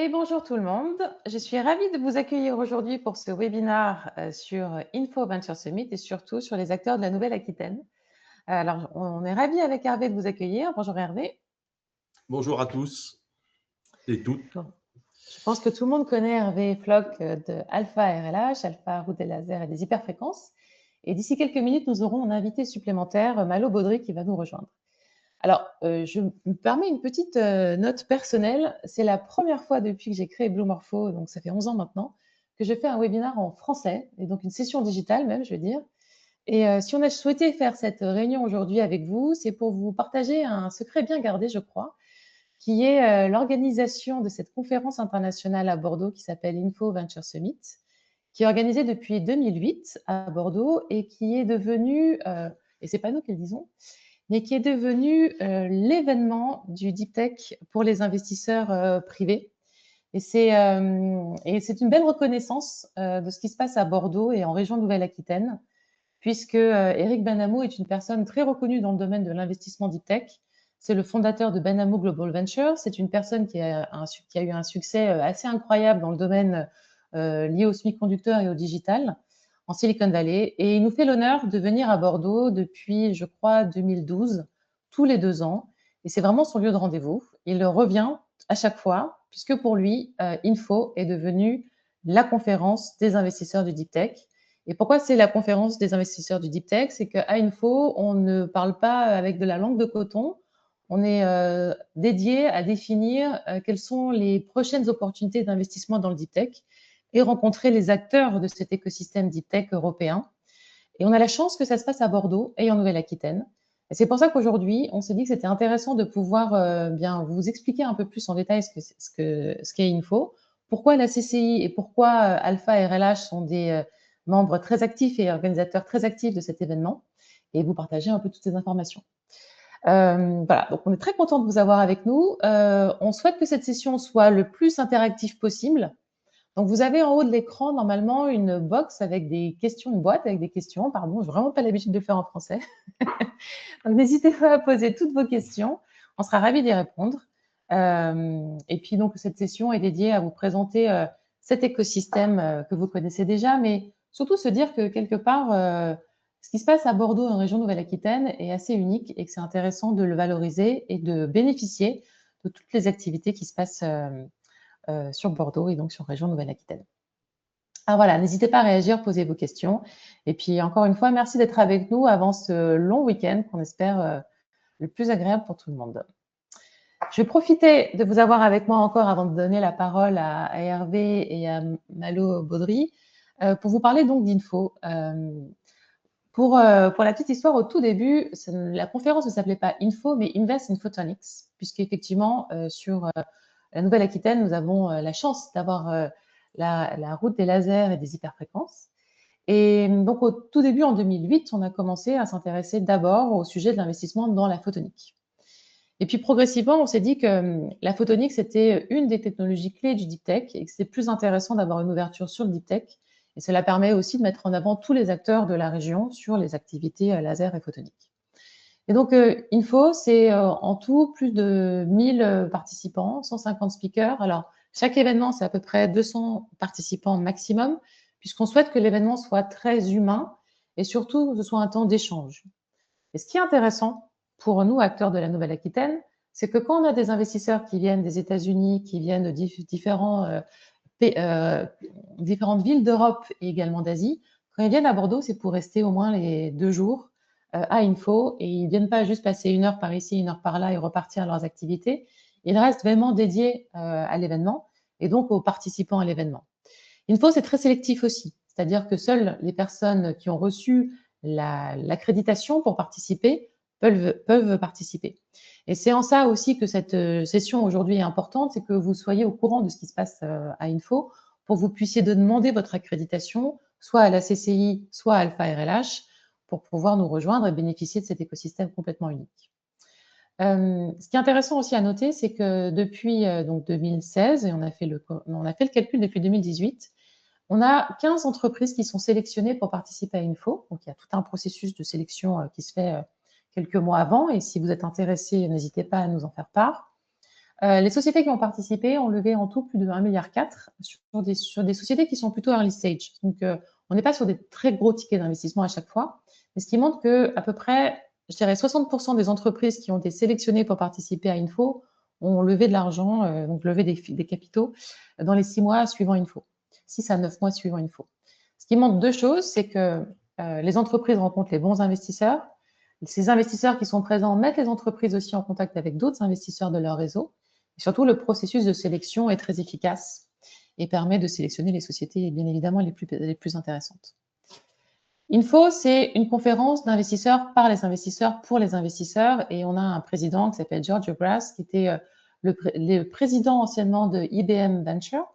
Et bonjour tout le monde, je suis ravie de vous accueillir aujourd'hui pour ce webinaire sur Info Venture Summit et surtout sur les acteurs de la Nouvelle-Aquitaine. Alors, on est ravis avec Hervé de vous accueillir. Bonjour Hervé. Bonjour à tous et toutes. Bon, je pense que tout le monde connaît Hervé Floch de Alpha RLH, Alpha Route des Lasers et des Hyperfréquences. Et d'ici quelques minutes, nous aurons un invité supplémentaire, Malo Baudry, qui va nous rejoindre. Alors, je me permets une petite note personnelle. C'est la première fois depuis que j'ai créé Blue Morpho, donc ça fait 11 ans maintenant, que je fais un webinaire en français, et donc une session digitale même, je veux dire. Et si on a souhaité faire cette réunion aujourd'hui avec vous, c'est pour vous partager un secret bien gardé, je crois, qui est l'organisation de cette conférence internationale à Bordeaux qui s'appelle Info Venture Summit, qui est organisée depuis 2008 à Bordeaux et qui est devenue, et c'est pas nous qui le disons, mais qui est devenu l'événement du deep tech pour les investisseurs privés. Et c'est une belle reconnaissance de ce qui se passe à Bordeaux et en région Nouvelle-Aquitaine, puisque Eric Benhamou est une personne très reconnue dans le domaine de l'investissement deep tech. C'est le fondateur de Benhamou Global Ventures. C'est une personne qui a eu un succès assez incroyable dans le domaine lié aux semi-conducteurs et au digital en Silicon Valley. Et il nous fait l'honneur de venir à Bordeaux depuis, je crois, 2012, tous les 2 ans. Et c'est vraiment son lieu de rendez-vous. Il revient à chaque fois, puisque pour lui, Info est devenu la conférence des investisseurs du deep tech. Et pourquoi c'est la conférence des investisseurs du deep tech? C'est qu'à Info, on ne parle pas avec de la langue de coton. On est dédié à définir quelles sont les prochaines opportunités d'investissement dans le deep tech et rencontrer les acteurs de cet écosystème deep tech européen. Et on a la chance que ça se passe à Bordeaux et en Nouvelle-Aquitaine. Et c'est pour ça qu'aujourd'hui, on s'est dit que c'était intéressant de pouvoir bien vous expliquer un peu plus en détail ce qu'est Info, pourquoi la CCI et pourquoi Alpha et RLH sont des membres très actifs et organisateurs très actifs de cet événement, et vous partager un peu toutes ces informations. Voilà, donc on est très content de vous avoir avec nous. On souhaite que cette session soit le plus interactive possible. Donc, vous avez en haut de l'écran, normalement, une box avec des questions, une boîte avec des questions. Pardon, je n'ai vraiment pas l'habitude de le faire en français. Donc, n'hésitez pas à poser toutes vos questions. On sera ravis d'y répondre. Et puis, donc, cette session est dédiée à vous présenter cet écosystème que vous connaissez déjà, mais surtout se dire que quelque part, ce qui se passe à Bordeaux, en région Nouvelle-Aquitaine, est assez unique et que c'est intéressant de le valoriser et de bénéficier de toutes les activités qui se passent sur Bordeaux et donc sur région Nouvelle-Aquitaine. Ah voilà, n'hésitez pas à réagir, poser vos questions. Et puis encore une fois, merci d'être avec nous avant ce long week-end qu'on espère le plus agréable pour tout le monde. Je vais profiter de vous avoir avec moi encore avant de donner la parole à Hervé et à Malo Baudry pour vous parler donc d'Info. Pour la petite histoire, au tout début, la conférence ne s'appelait pas Info, mais Invest in Photonics, puisqu'effectivement, sur la Nouvelle-Aquitaine, nous avons la chance d'avoir la route des lasers et des hyperfréquences. Et donc, au tout début, en 2008, on a commencé à s'intéresser d'abord au sujet de l'investissement dans la photonique. Et puis, progressivement, on s'est dit que la photonique, c'était une des technologies clés du deep tech et que c'était plus intéressant d'avoir une ouverture sur le deep tech. Et cela permet aussi de mettre en avant tous les acteurs de la région sur les activités laser et photonique. Et donc, Info, c'est en tout plus de 1000 participants, 150 speakers. Alors, chaque événement, c'est à peu près 200 participants maximum, puisqu'on souhaite que l'événement soit très humain et surtout que ce soit un temps d'échange. Et ce qui est intéressant pour nous, acteurs de la Nouvelle-Aquitaine, c'est que quand on a des investisseurs qui viennent des États-Unis, qui viennent de différentes villes d'Europe et également d'Asie, quand ils viennent à Bordeaux, c'est pour rester au moins les 2 jours à Info et ils ne viennent pas juste passer 1 heure par ici, 1 heure par là et repartir à leurs activités. Ils restent vraiment dédiés à l'événement et donc aux participants à l'événement. Info, c'est très sélectif aussi, c'est-à-dire que seules les personnes qui ont reçu l'accréditation pour participer peuvent participer. Et c'est en ça aussi que cette session aujourd'hui est importante, c'est que vous soyez au courant de ce qui se passe à Info pour que vous puissiez demander votre accréditation, soit à la CCI, soit à Alpha RLH, pour pouvoir nous rejoindre et bénéficier de cet écosystème complètement unique. Ce qui est intéressant aussi à noter, c'est que depuis donc 2016, et on a fait le calcul depuis 2018, on a 15 entreprises qui sont sélectionnées pour participer à Info. Donc, il y a tout un processus de sélection qui se fait quelques mois avant. Et si vous êtes intéressé, n'hésitez pas à nous en faire part. Les sociétés qui ont participé ont levé en tout plus de 1,4 milliard sur des sociétés qui sont plutôt early stage. Donc, on n'est pas sur des très gros tickets d'investissement à chaque fois, mais ce qui montre que à peu près, je dirais 60% des entreprises qui ont été sélectionnées pour participer à Info ont levé de l'argent, donc levé des capitaux dans les 6 mois suivant Info, 6 à 9 mois suivant Info. Ce qui montre deux choses, c'est que les entreprises rencontrent les bons investisseurs. Ces investisseurs qui sont présents mettent les entreprises aussi en contact avec d'autres investisseurs de leur réseau. Et surtout, le processus de sélection est très efficace et permet de sélectionner les sociétés, bien évidemment, les plus intéressantes. Info, c'est une conférence d'investisseurs par les investisseurs pour les investisseurs. Et on a un président qui s'appelle George Grass, qui était le président anciennement de IBM Venture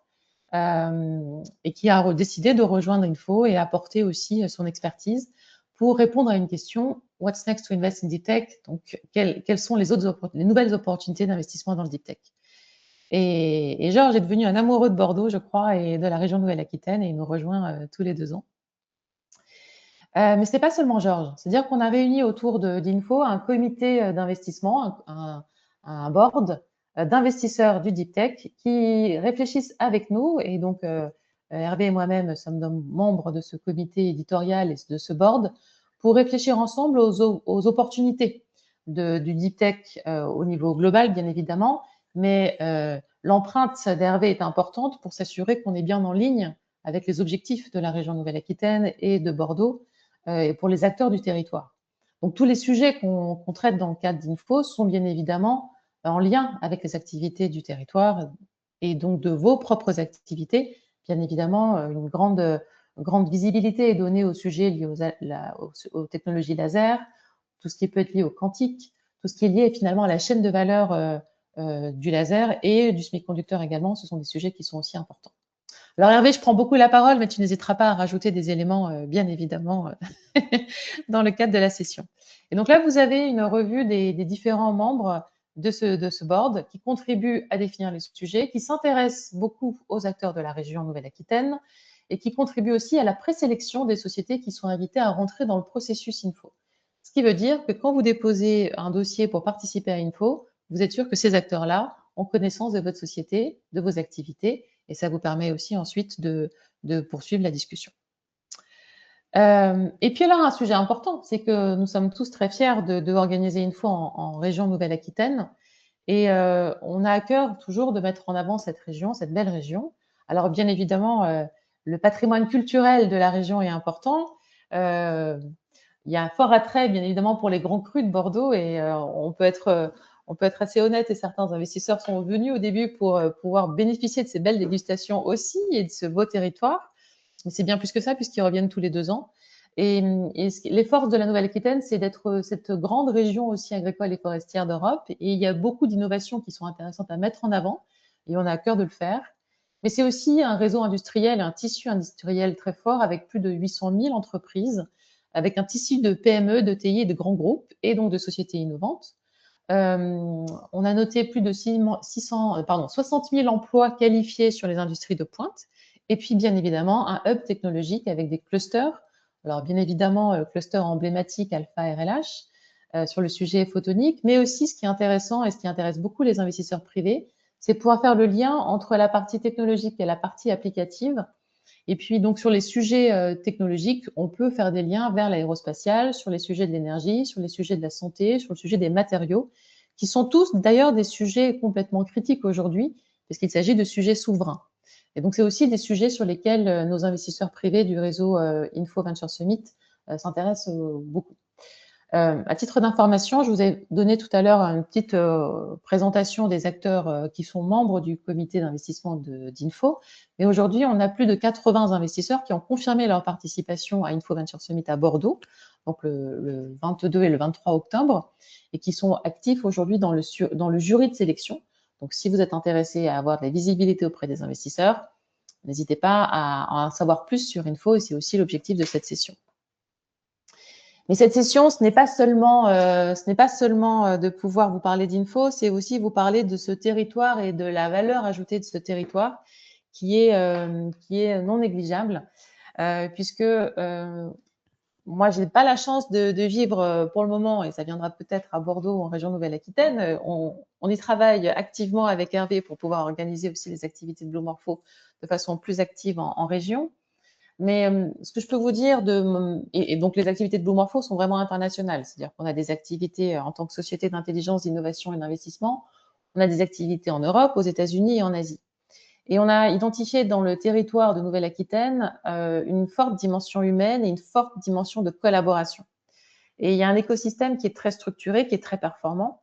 et qui a décidé de rejoindre Info et apporter aussi son expertise pour répondre à une question, what's next to invest in deep tech? Donc, quelles sont les nouvelles opportunités d'investissement dans le deep tech? Et Georges est devenu un amoureux de Bordeaux, je crois, et de la région Nouvelle-Aquitaine, et il nous rejoint tous les 2 ans. Mais ce n'est pas seulement Georges. C'est-à-dire qu'on a réuni autour d'Info un comité d'investissement, un board d'investisseurs du deep tech qui réfléchissent avec nous. Et donc, Hervé et moi-même sommes membres de ce comité éditorial et de ce board pour réfléchir ensemble aux opportunités du deep tech au niveau global, bien évidemment. Mais l'empreinte d'Hervé est importante pour s'assurer qu'on est bien en ligne avec les objectifs de la région Nouvelle-Aquitaine et de Bordeaux et pour les acteurs du territoire. Donc, tous les sujets qu'on traite dans le cadre d'Info sont bien évidemment en lien avec les activités du territoire et donc de vos propres activités. Bien évidemment, une grande visibilité est donnée aux sujets liés aux technologies laser, tout ce qui peut être lié au quantique, tout ce qui est lié finalement à la chaîne de valeur du laser et du semi-conducteur également. Ce sont des sujets qui sont aussi importants. Alors Hervé, je prends beaucoup la parole, mais tu n'hésiteras pas à rajouter des éléments, bien évidemment, dans le cadre de la session. Et donc là, vous avez une revue des différents membres de ce board qui contribuent à définir les sujets, qui s'intéressent beaucoup aux acteurs de la région Nouvelle-Aquitaine et qui contribuent aussi à la présélection des sociétés qui sont invitées à rentrer dans le processus Info. Ce qui veut dire que quand vous déposez un dossier pour participer à Info, vous êtes sûr que ces acteurs-là ont connaissance de votre société, de vos activités, et ça vous permet aussi ensuite de poursuivre la discussion. Et puis là, un sujet important, c'est que nous sommes tous très fiers d'organiser Info en région Nouvelle-Aquitaine. Et on a à cœur toujours de mettre en avant cette région, cette belle région. Alors bien évidemment, le patrimoine culturel de la région est important. Il y a un fort attrait, bien évidemment, pour les grands crus de Bordeaux et on peut être assez honnête et certains investisseurs sont venus au début pour pouvoir bénéficier de ces belles dégustations aussi et de ce beau territoire. Mais c'est bien plus que ça puisqu'ils reviennent tous les 2 ans. Et les forces de la Nouvelle-Aquitaine, c'est d'être cette grande région aussi agricole et forestière d'Europe. Et il y a beaucoup d'innovations qui sont intéressantes à mettre en avant et on a à cœur de le faire. Mais c'est aussi un réseau industriel, un tissu industriel très fort avec plus de 800 000 entreprises, avec un tissu de PME, de TI et de grands groupes et donc de sociétés innovantes. On a noté plus de 60 000 emplois qualifiés sur les industries de pointe. Et puis, bien évidemment, un hub technologique avec des clusters. Alors, bien évidemment, cluster emblématique Alpha RLH sur le sujet photonique, mais aussi ce qui est intéressant et ce qui intéresse beaucoup les investisseurs privés, c'est pouvoir faire le lien entre la partie technologique et la partie applicative. Et puis, donc, sur les sujets technologiques, on peut faire des liens vers l'aérospatial, sur les sujets de l'énergie, sur les sujets de la santé, sur le sujet des matériaux, qui sont tous d'ailleurs des sujets complètement critiques aujourd'hui, puisqu'il s'agit de sujets souverains. Et donc, c'est aussi des sujets sur lesquels nos investisseurs privés du réseau Info Venture Summit s'intéressent beaucoup. À titre d'information, je vous ai donné tout à l'heure une petite présentation des acteurs qui sont membres du comité d'investissement d'Info. Mais aujourd'hui, on a plus de 80 investisseurs qui ont confirmé leur participation à Info Venture Summit à Bordeaux, donc le 22 et le 23 octobre, et qui sont actifs aujourd'hui dans le jury de sélection. Donc, si vous êtes intéressé à avoir de la visibilité auprès des investisseurs, n'hésitez pas à en savoir plus sur Info, et c'est aussi l'objectif de cette session. Mais cette session, ce n'est pas seulement de pouvoir vous parler d'Info, c'est aussi vous parler de ce territoire et de la valeur ajoutée de ce territoire qui est non négligeable, puisque moi, je n'ai pas la chance de vivre pour le moment, et ça viendra peut-être à Bordeaux, en région Nouvelle-Aquitaine. On y travaille activement avec Hervé pour pouvoir organiser aussi les activités de Blue Morpho de façon plus active en région. Mais ce que je peux vous dire et donc les activités de Blue Morpho sont vraiment internationales, c'est-à-dire qu'on a des activités en tant que société d'intelligence, d'innovation et d'investissement. On a des activités en Europe, aux États-Unis et en Asie. Et on a identifié dans le territoire de Nouvelle-Aquitaine une forte dimension humaine et une forte dimension de collaboration. Et il y a un écosystème qui est très structuré, qui est très performant,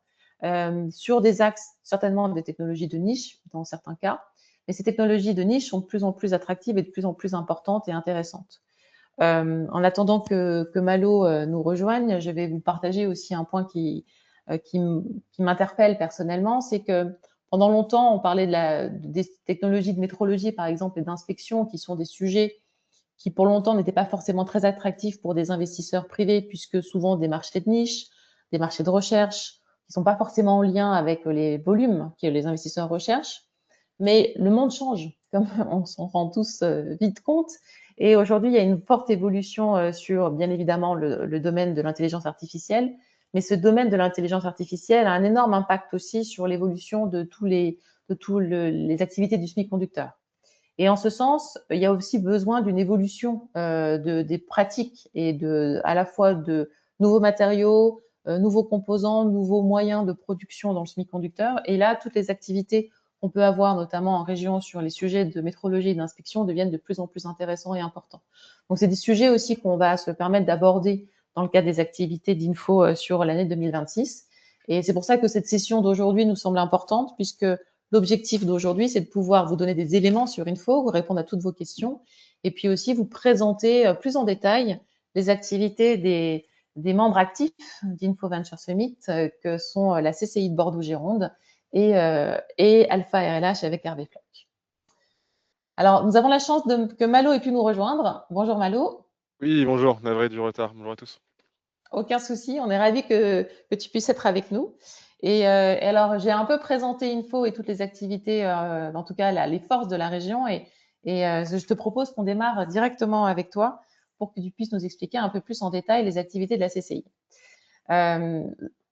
sur des axes certainement des technologies de niche dans certains cas, mais ces technologies de niche sont de plus en plus attractives et de plus en plus importantes et intéressantes. En attendant que Malo nous rejoigne, je vais vous partager aussi un point qui m'interpelle personnellement, c'est que pendant longtemps, on parlait des technologies de métrologie, par exemple, et d'inspection, qui sont des sujets qui, pour longtemps, n'étaient pas forcément très attractifs pour des investisseurs privés, puisque souvent des marchés de niche, des marchés de recherche, qui ne sont pas forcément en lien avec les volumes que les investisseurs recherchent. Mais le monde change, comme on s'en rend tous vite compte. Et aujourd'hui, il y a une forte évolution sur, bien évidemment, le domaine de l'intelligence artificielle. Mais ce domaine de l'intelligence artificielle a un énorme impact aussi sur l'évolution de tous les activités du semi-conducteur. Et en ce sens, il y a aussi besoin d'une évolution des pratiques et à la fois de nouveaux matériaux, nouveaux composants, nouveaux moyens de production dans le semi-conducteur. Et là, toutes les activités qu'on peut avoir, notamment en région, sur les sujets de métrologie et d'inspection deviennent de plus en plus intéressants et importants. Donc, c'est des sujets aussi qu'on va se permettre d'aborder dans le cadre des activités d'Info sur l'année 2026. Et c'est pour ça que cette session d'aujourd'hui nous semble importante, puisque l'objectif d'aujourd'hui, c'est de pouvoir vous donner des éléments sur Info, vous répondre à toutes vos questions, et puis aussi vous présenter plus en détail les activités des membres actifs d'Info Venture Summit, que sont la CCI de Bordeaux-Gironde et Alpha RLH avec Hervé Floch. Alors, nous avons la chance que Malo ait pu nous rejoindre. Bonjour Malo. Oui, bonjour, navré du retard. Bonjour à tous. Aucun souci, on est ravis que tu puisses être avec nous. Et alors, j'ai un peu présenté Info et toutes les activités, en tout cas les forces de la région. Et je te propose qu'on démarre directement avec toi pour que tu puisses nous expliquer un peu plus en détail les activités de la CCI.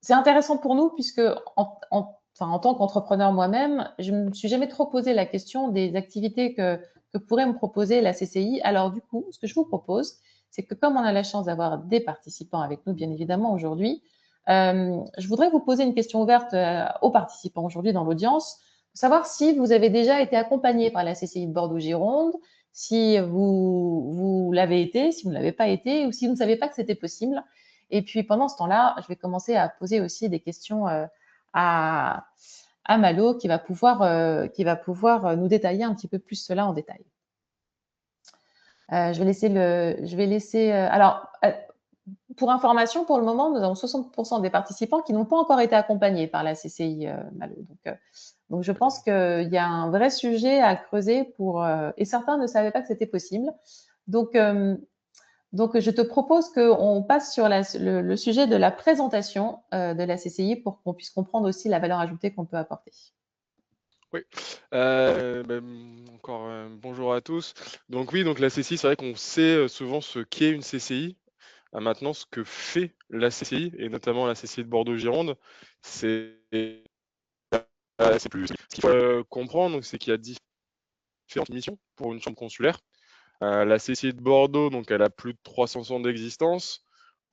C'est intéressant pour nous puisque en tant qu'entrepreneur moi-même, je ne me suis jamais trop posé la question des activités que pourrait me proposer la CCI. Alors du coup, ce que je vous propose, c'est que comme on a la chance d'avoir des participants avec nous, bien évidemment, aujourd'hui, je voudrais vous poser une question ouverte aux participants aujourd'hui dans l'audience, savoir si vous avez déjà été accompagné par la CCI de Bordeaux-Gironde, si vous l'avez été, si vous ne l'avez pas été, ou si vous ne savez pas que c'était possible. Et puis pendant ce temps-là, je vais commencer à poser aussi des questions à, à Malo qui va pouvoir nous détailler un petit peu plus cela en détail. Je vais laisser. Alors, pour information, pour le moment, nous avons 60% des participants qui n'ont pas encore été accompagnés par la CCI Malo. Donc, je pense qu'il y a un vrai sujet à creuser et certains ne savaient pas que c'était possible. Donc, je te propose qu'on passe sur le sujet de la présentation de la CCI pour qu'on puisse comprendre aussi la valeur ajoutée qu'on peut apporter. Oui, encore bonjour à tous. Donc oui, donc la CCI, c'est vrai qu'on sait souvent ce qu'est une CCI. Maintenant, ce que fait la CCI, et notamment la CCI de Bordeaux-Gironde, c'est plus. Ce qu'il faut comprendre, donc, c'est qu'il y a différentes missions pour une chambre consulaire. La CCI de Bordeaux, donc, elle a plus de 300 ans d'existence.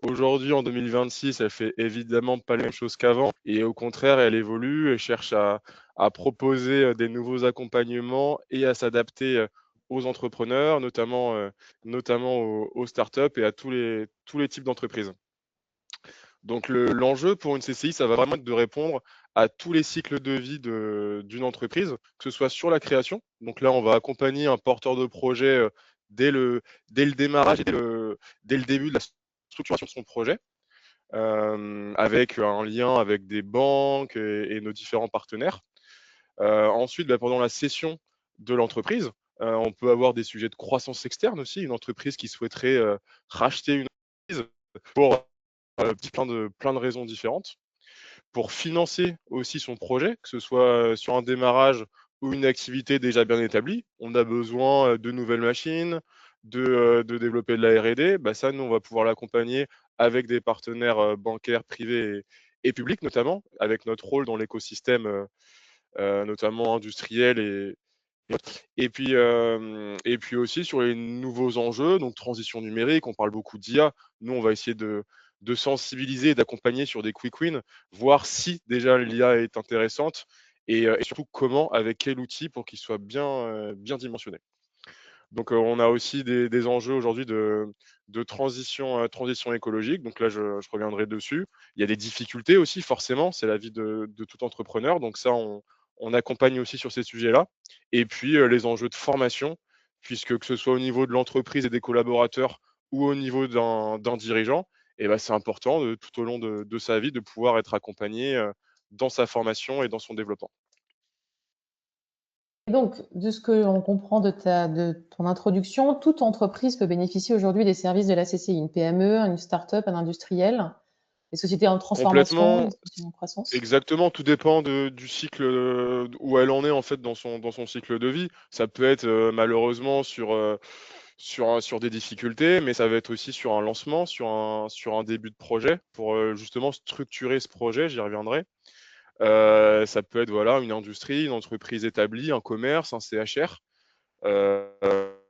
Aujourd'hui, en 2026, elle fait évidemment pas les mêmes choses qu'avant, et au contraire, elle évolue et cherche à proposer des nouveaux accompagnements et à s'adapter aux entrepreneurs, notamment aux startups et à tous les types d'entreprises. Donc l'enjeu pour une CCI, ça va vraiment être de répondre à tous les cycles de vie d'une entreprise, que ce soit sur la création. Donc là, on va accompagner un porteur de projet dès le démarrage et dès le début de la structuration de son projet, avec un lien avec des banques et nos différents partenaires. Ensuite, pendant la cession de l'entreprise, on peut avoir des sujets de croissance externe aussi, une entreprise qui souhaiterait racheter une entreprise pour plein de raisons différentes. Pour financer aussi son projet, que ce soit sur un démarrage ou une activité déjà bien établie, on a besoin de nouvelles machines, de développer de la R&D, bah ça, nous, on va pouvoir l'accompagner avec des partenaires bancaires, privés et publics, notamment, avec notre rôle dans l'écosystème, notamment industriel et puis aussi sur les nouveaux enjeux, donc transition numérique, on parle beaucoup d'IA. Nous, on va essayer de sensibiliser et d'accompagner sur des quick wins, voir si déjà l'IA est intéressante et surtout comment, avec quel outil pour qu'il soit bien dimensionné. Donc, on a aussi des enjeux aujourd'hui de transition écologique. Donc là, je reviendrai dessus. Il y a des difficultés aussi, forcément, c'est la vie de tout entrepreneur. Donc ça, on accompagne aussi sur ces sujets-là. Et puis, les enjeux de formation, puisque que ce soit au niveau de l'entreprise et des collaborateurs ou au niveau d'un dirigeant, et ben, c'est important tout au long de sa vie de pouvoir être accompagné dans sa formation et dans son développement. Et donc, de ce que l'on comprend de ton introduction, toute entreprise peut bénéficier aujourd'hui des services de la CCI, une PME, une start-up, un industriel, des sociétés en transformation, des Complètement, sociétés en croissance. exactement, tout dépend du cycle où elle en est en fait dans son cycle de vie. Ça peut être malheureusement sur des difficultés, mais ça va être aussi sur un lancement, sur un début de projet pour justement structurer ce projet, j'y reviendrai. Ça peut être voilà, une industrie, une entreprise établie, un commerce, un CHR. Voilà,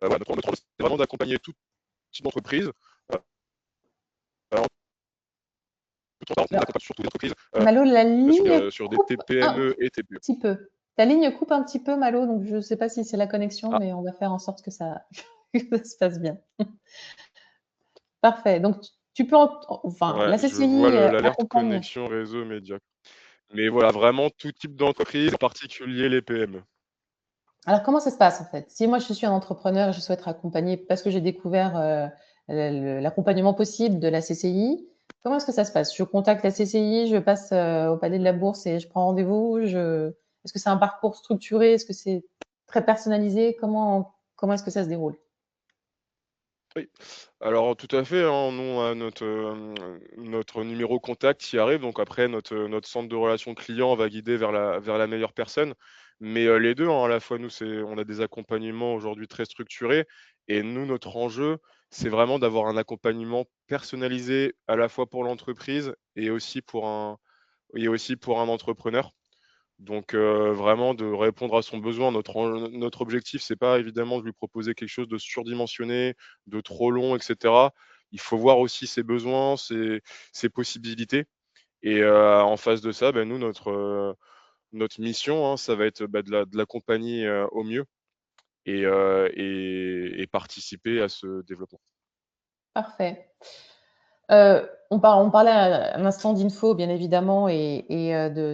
notre rôle, c'est vraiment d'accompagner tout type d'entreprise. Euh, on Alors, accompagne surtout des entreprises Malo, la ligne sur des coupe un TPME et TPE. petit peu. Ta ligne coupe un petit peu, Malo, donc je ne sais pas si c'est la connexion, Ah, mais on va faire en sorte que ça, que ça se passe bien. Parfait. Donc, tu peux, enfin, ouais, la je vois CCI l'alerte accompagne. connexion réseau média. Mais voilà, vraiment tout type d'entreprise, en particulier les PME. Alors, comment ça se passe en fait? Si moi je suis un entrepreneur et je souhaite accompagner parce que j'ai découvert l'accompagnement possible de la CCI, comment est-ce que ça se passe? Je contacte la CCI, je passe au palais de la Bourse et je prends rendez-vous. Est-ce que c'est un parcours structuré? Est-ce que c'est très personnalisé? Comment est-ce que ça se déroule? Oui, alors tout à fait, hein, nous on a notre numéro contact qui arrive, donc après notre centre de relations clients va guider vers la meilleure personne. Mais les deux, hein, à la fois nous, on a des accompagnements aujourd'hui très structurés et nous, notre enjeu, c'est vraiment d'avoir un accompagnement personnalisé à la fois pour l'entreprise et aussi pour un entrepreneur. Donc vraiment de répondre à son besoin. Notre objectif, c'est pas évidemment de lui proposer quelque chose de surdimensionné, de trop long, et cetera. Il faut voir aussi ses besoins, ses possibilités et en face de ça, nous notre mission, hein, ça va être, de l'accompagner, au mieux et participer à ce développement. Parfait. On parlait à l'instant d'info, bien évidemment, et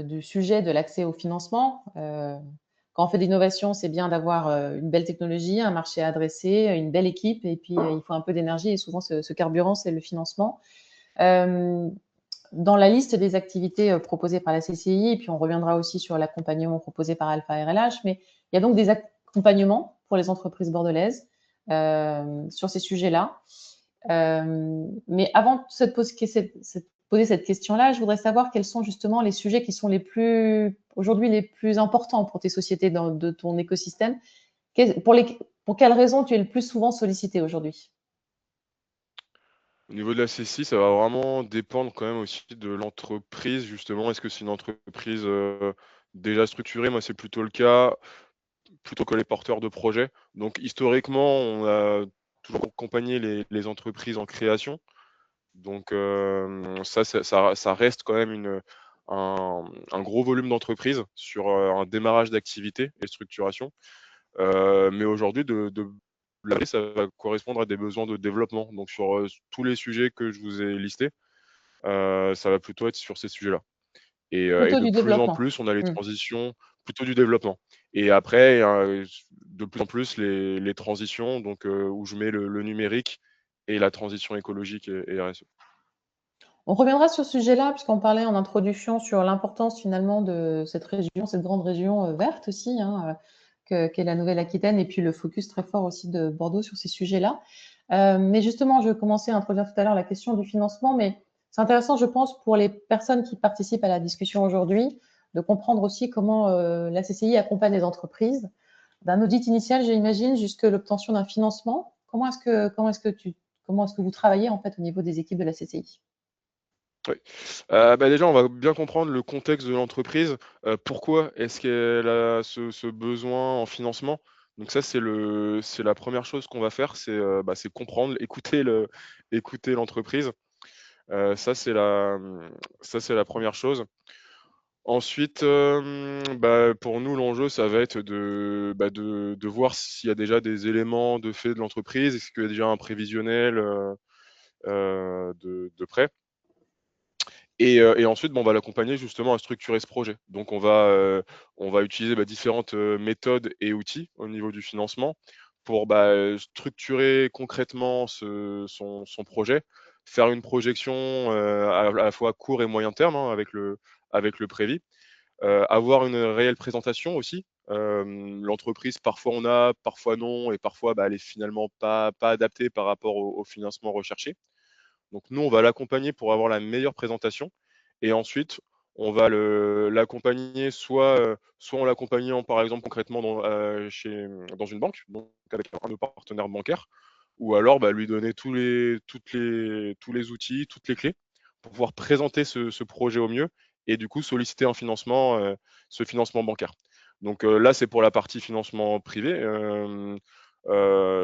du sujet de l'accès au financement. Quand on fait de l'innovation, c'est bien d'avoir une belle technologie, un marché à adresser, une belle équipe, et puis il faut un peu d'énergie, et souvent ce carburant, c'est le financement. Euh, Dans la liste des activités proposées par la CCI, et puis on reviendra aussi sur l'accompagnement proposé par Alpha RLH, mais il y a donc des accompagnements pour les entreprises bordelaises sur ces sujets-là. Mais avant de poser cette question-là, je voudrais savoir quels sont justement les sujets qui sont aujourd'hui les plus importants pour tes sociétés de ton écosystème. Pour quelles raisons tu es le plus souvent sollicité aujourd'hui? Au niveau de la CCI, ça va vraiment dépendre quand même aussi de l'entreprise justement. Est-ce que c'est une entreprise, déjà structurée? Moi, c'est plutôt le cas. Plutôt que les porteurs de projets. Donc historiquement, on a toujours accompagné les entreprises en création. Donc ça reste quand même un gros volume d'entreprises sur un démarrage d'activité et structuration. Mais aujourd'hui, ça va correspondre à des besoins de développement. Donc sur tous les sujets que je vous ai listés, ça va plutôt être sur ces sujets-là. Et Plutôt de du plus en développement. plus, on a les Hmm. transitions plutôt du développement. Et après, de plus en plus, les transitions, donc où je mets le numérique et la transition écologique et RSE. On reviendra sur ce sujet-là, puisqu'on parlait en introduction sur l'importance finalement de cette région, cette grande région verte aussi, hein, qu'est la Nouvelle-Aquitaine, et puis le focus très fort aussi de Bordeaux sur ces sujets-là. Mais justement, je commençais à introduire tout à l'heure la question du financement, mais c'est intéressant, je pense, pour les personnes qui participent à la discussion aujourd'hui, de comprendre aussi comment la CCI accompagne les entreprises, d'un audit initial, j'imagine, jusqu'à l'obtention d'un financement. comment est-ce que vous travaillez en fait au niveau des équipes de la CCI? Oui. Déjà, on va bien comprendre le contexte de l'entreprise. Pourquoi est-ce qu'elle a ce besoin en financement? Donc ça, c'est la première chose qu'on va faire, c'est comprendre, écouter l'entreprise. Ça, c'est la première chose. Ensuite, pour nous, l'enjeu, ça va être de voir s'il y a déjà des éléments de fait de l'entreprise. Est-ce qu'il y a déjà un prévisionnel de prêt? Et ensuite, on va l'accompagner justement à structurer ce projet. Donc on va utiliser différentes méthodes et outils au niveau du financement pour structurer concrètement son projet, faire une projection à la fois court et moyen terme, hein, avec le prévis, avoir une réelle présentation aussi. L'entreprise, parfois on a, parfois non, et parfois elle est finalement pas adaptée par rapport au financement recherché. Donc nous, on va l'accompagner pour avoir la meilleure présentation. Et ensuite, on va l'accompagner, soit en l'accompagnant, par exemple, concrètement dans une banque, donc avec un de nos partenaires bancaires, ou alors lui donner tous les outils, toutes les clés pour pouvoir présenter ce projet au mieux et du coup solliciter un financement, ce financement bancaire. Donc là, c'est pour la partie financement privé.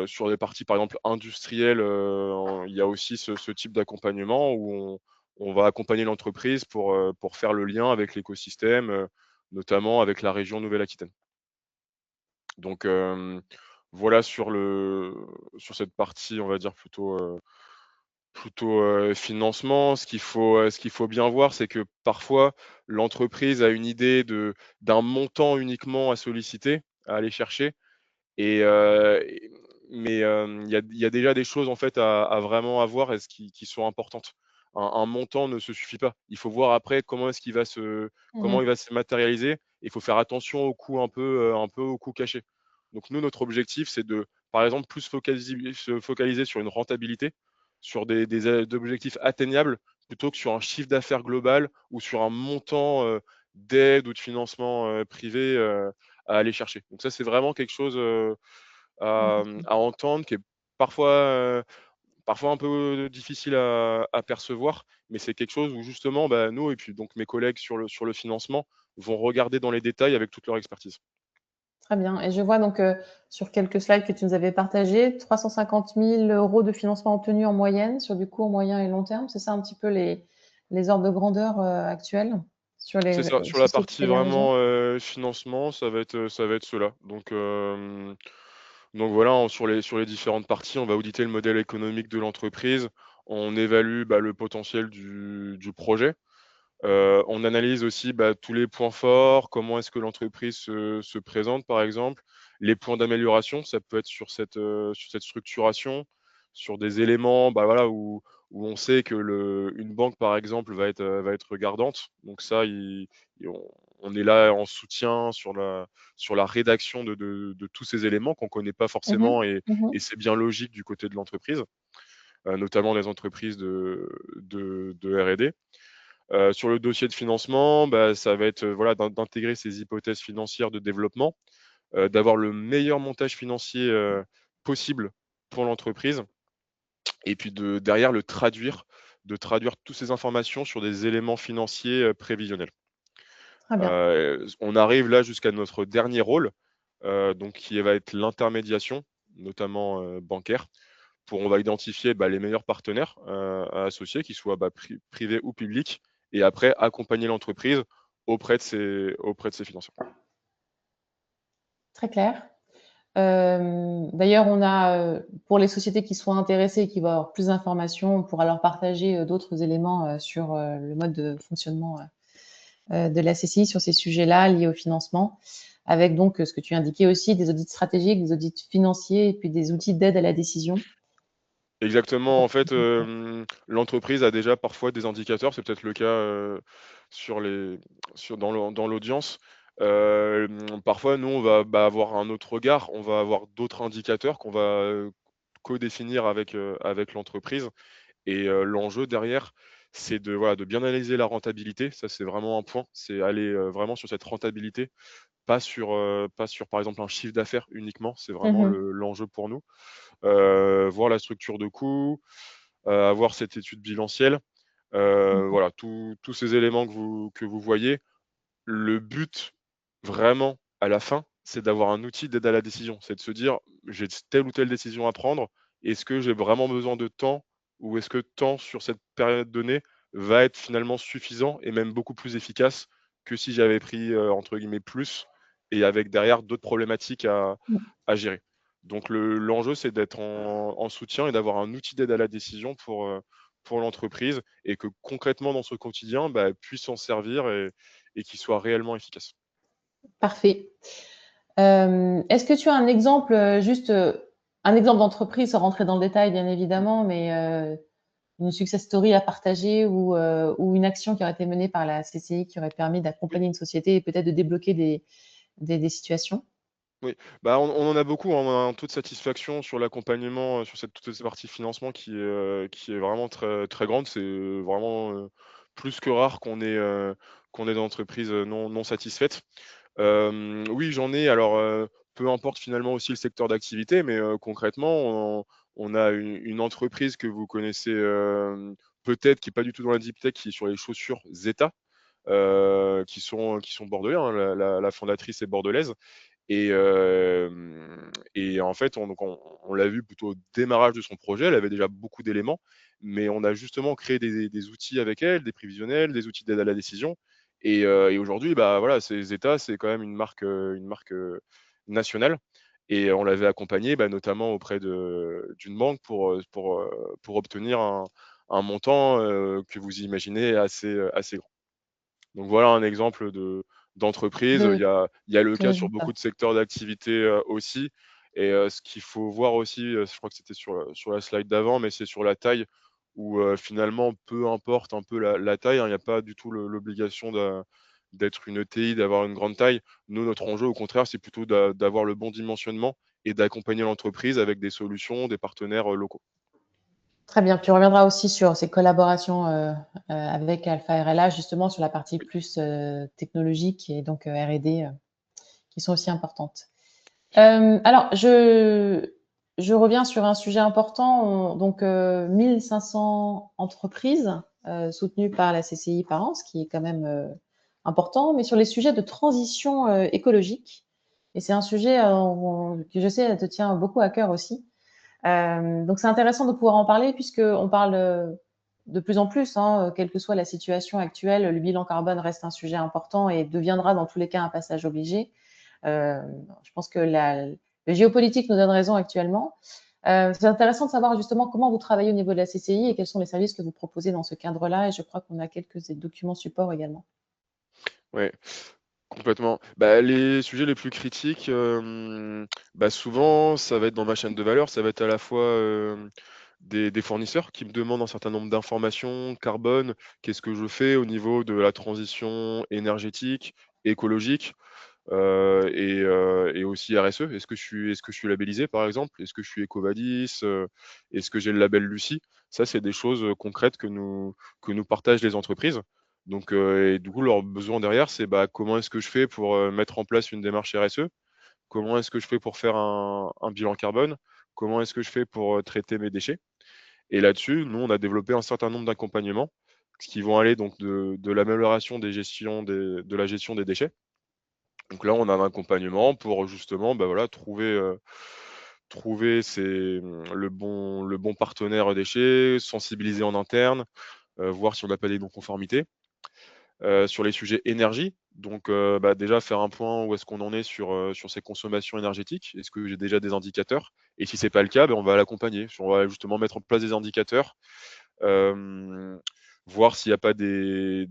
Sur des parties, par exemple, industrielles, il y a aussi ce type d'accompagnement où on va accompagner l'entreprise pour faire le lien avec l'écosystème, notamment avec la région Nouvelle-Aquitaine. Donc, voilà sur cette partie, on va dire plutôt financement. Ce qu'il faut bien voir, c'est que parfois, l'entreprise a une idée d'un montant uniquement à solliciter, à aller chercher. Et, il y a déjà des choses en fait à vraiment avoir et qui sont importantes. Un montant ne se suffit pas. Il faut voir après comment il Mmh. va se matérialiser. Il faut faire attention aux coûts un peu aux coûts cachés. Donc nous, notre objectif, c'est par exemple, se focaliser sur une rentabilité, sur des objectifs atteignables, plutôt que sur un chiffre d'affaires global ou sur un montant d'aide ou de financement privé à aller chercher. Donc ça, c'est vraiment quelque chose Mmh. à entendre, qui est parfois, parfois un peu difficile à percevoir, mais c'est quelque chose où justement, nous et puis donc mes collègues sur le financement vont regarder dans les détails avec toute leur expertise. Très bien, et je vois donc, sur quelques slides que tu nous avais partagés, 350 000 € de financement obtenus en moyenne sur du court, moyen et long terme. C'est ça un petit peu les ordres de grandeur, actuels sur C'est les ça, sur la sociétés partie et les régions? vraiment financement, ça va être cela. Donc voilà, sur les différentes parties, on va auditer le modèle économique de l'entreprise, on évalue le potentiel du projet. On analyse aussi tous les points forts, comment est-ce que l'entreprise se présente, par exemple, les points d'amélioration, ça peut être sur cette structuration, sur des éléments voilà, où on sait que une banque, par exemple, va être regardante. Donc ça, on est là en soutien sur la rédaction de tous ces éléments qu'on ne connaît pas Mmh. forcément et Mmh. c'est bien logique du côté de l'entreprise, notamment des entreprises de R&D. Sur le dossier de financement, ça va être voilà, d'intégrer ces hypothèses financières de développement, d'avoir le meilleur montage financier possible pour l'entreprise, et puis derrière de traduire toutes ces informations sur des éléments financiers prévisionnels. Très bien, On arrive là jusqu'à notre dernier rôle, donc qui va être l'intermédiation, notamment bancaire, on va identifier les meilleurs partenaires à associer, qu'ils soient privés ou publics, et après accompagner l'entreprise auprès de ses financeurs. très clair. D'ailleurs, on a, pour les sociétés qui sont intéressées et qui veulent avoir plus d'informations, on pourra leur partager, d'autres éléments, sur, le mode de fonctionnement, de la CCI sur ces sujets-là liés au financement, avec donc, ce que tu indiquais aussi, des audits stratégiques, des audits financiers et puis des outils d'aide à la décision. Exactement, en fait, l'entreprise a déjà parfois des indicateurs, c'est peut-être le cas sur les, dans l'audience. Parfois, nous, on va avoir un autre regard, on va avoir d'autres indicateurs qu'on va co-définir avec l'entreprise. Et l'enjeu derrière, c'est voilà, de bien analyser la rentabilité. Ça, c'est vraiment un point. C'est aller vraiment sur cette rentabilité pas sur, par exemple, un chiffre d'affaires uniquement, c'est vraiment Mhm. l'enjeu pour nous. Voir la structure de coûts, avoir cette étude bilancielle, Mhm. voilà, tous ces éléments que vous voyez. Le but, vraiment, à la fin, c'est d'avoir un outil d'aide à la décision. C'est de se dire: «J'ai telle ou telle décision à prendre. Est-ce que j'ai vraiment besoin de temps ou est-ce que temps sur cette période donnée va être finalement suffisant et même beaucoup plus efficace que si j'avais pris, entre guillemets "plus" et avec derrière d'autres problématiques à gérer?» Donc l'enjeu, c'est d'être en soutien et d'avoir un outil d'aide à la décision pour l'entreprise et que concrètement dans son quotidien, bah, elle puisse s'en servir et qui soit réellement efficace. Parfait. Est-ce que tu as un exemple, juste, un exemple d'entreprise, sans rentrer dans le détail bien Mmh. évidemment, mais une success story à partager ou une action qui aurait été menée par la CCI qui aurait permis Oui, d'accompagner une société et peut-être de débloquer des situations? oui. Bah, on en a beaucoup, hein. On a un taux de satisfaction sur l'accompagnement, sur toute cette partie financement qui est vraiment très très grande. C'est, vraiment, plus que rare qu'on ait d'entreprises, non satisfaites. Oui, j'en ai. Alors, peu importe finalement aussi le secteur d'activité, mais concrètement, on a une entreprise que vous connaissez, peut-être, qui est pas du tout dans la deep tech, qui est sur les chaussures Zeta, qui sont bordelais, hein. La fondatrice est bordelaise et en fait, on l'a vu plutôt au démarrage de son projet. Elle avait déjà beaucoup d'éléments, mais on a justement créé des outils avec elle, des prévisionnels, des outils d'aide à la décision et aujourd'hui, bah, voilà, Zeta, c'est quand même une marque nationale et on l'avait accompagnée, bah, notamment auprès d'une banque pour obtenir un montant, que vous imaginez assez grand. Donc voilà un exemple d'entreprise. De Il y a le cas sur résultats. beaucoup de secteurs d'activité, aussi et ce qu'il faut voir aussi, je crois que c'était sur la slide d'avant, mais c'est sur la taille où, finalement, peu importe un peu la taille, hein, il n'y a pas du tout l'obligation d'être une ETI, d'avoir une grande taille. Nous, notre enjeu, au contraire, c'est plutôt d'avoir le bon dimensionnement et d'accompagner l'entreprise avec des solutions, des partenaires, locaux. Très bien. Tu reviendras aussi sur ces collaborations, avec Alpha RLA, justement sur la partie Oui, plus, technologique et donc R&D, qui sont aussi importantes. absolument. Alors je reviens sur un sujet important. Donc 1500 entreprises, soutenues par la CCI par an, ce qui est quand même, important, mais sur les sujets de transition, écologique et c'est un sujet, que je sais te tient beaucoup à cœur aussi. Donc c'est intéressant de pouvoir en parler puisqu'on parle, de plus en plus, hein, quelle que soit la situation actuelle, le bilan carbone reste un sujet important et deviendra dans tous les cas un passage obligé. Euh, je pense que le géopolitique nous donne raison actuellement. C'est intéressant de savoir justement comment vous travaillez au niveau de la CCI et quels sont les services que vous proposez dans ce cadre-là. Et je crois qu'on a quelques documents support également. Ouais. Complètement. Bah, les sujets les plus critiques, bah, souvent, ça va être dans ma chaîne de valeur. Ça va être à la fois, des fournisseurs qui me demandent un certain nombre d'informations carbone. Qu'est-ce que je fais au niveau de la transition énergétique, écologique, et aussi RSE? Est-ce que je suis labellisé, par exemple? Est-ce que je suis EcoVadis? Est-ce que j'ai le label Lucie? Ça, c'est des choses, concrètes que nous partagent les entreprises. Donc et du coup, leur besoin derrière, c'est, bah, comment est-ce que je fais pour, mettre en place une démarche RSE? Comment est-ce que je fais pour faire un bilan carbone? Comment est-ce que je fais pour, traiter mes déchets? Et là-dessus, nous, on a développé un certain nombre d'accompagnements qui vont aller donc de l'amélioration de la gestion des déchets. Donc là, on a un accompagnement pour justement, bah, voilà, trouver le bon partenaire déchets, sensibiliser en interne, voir si on n'a pas des non-conformités. Sur les sujets énergie, donc bah, déjà faire un point où est-ce qu'on en est sur ces consommations énergétiques. Est-ce que j'ai déjà des indicateurs? Et si c'est pas le cas, on va l'accompagner. On va justement mettre en place des indicateurs, hem, voir s'il n'y a pas des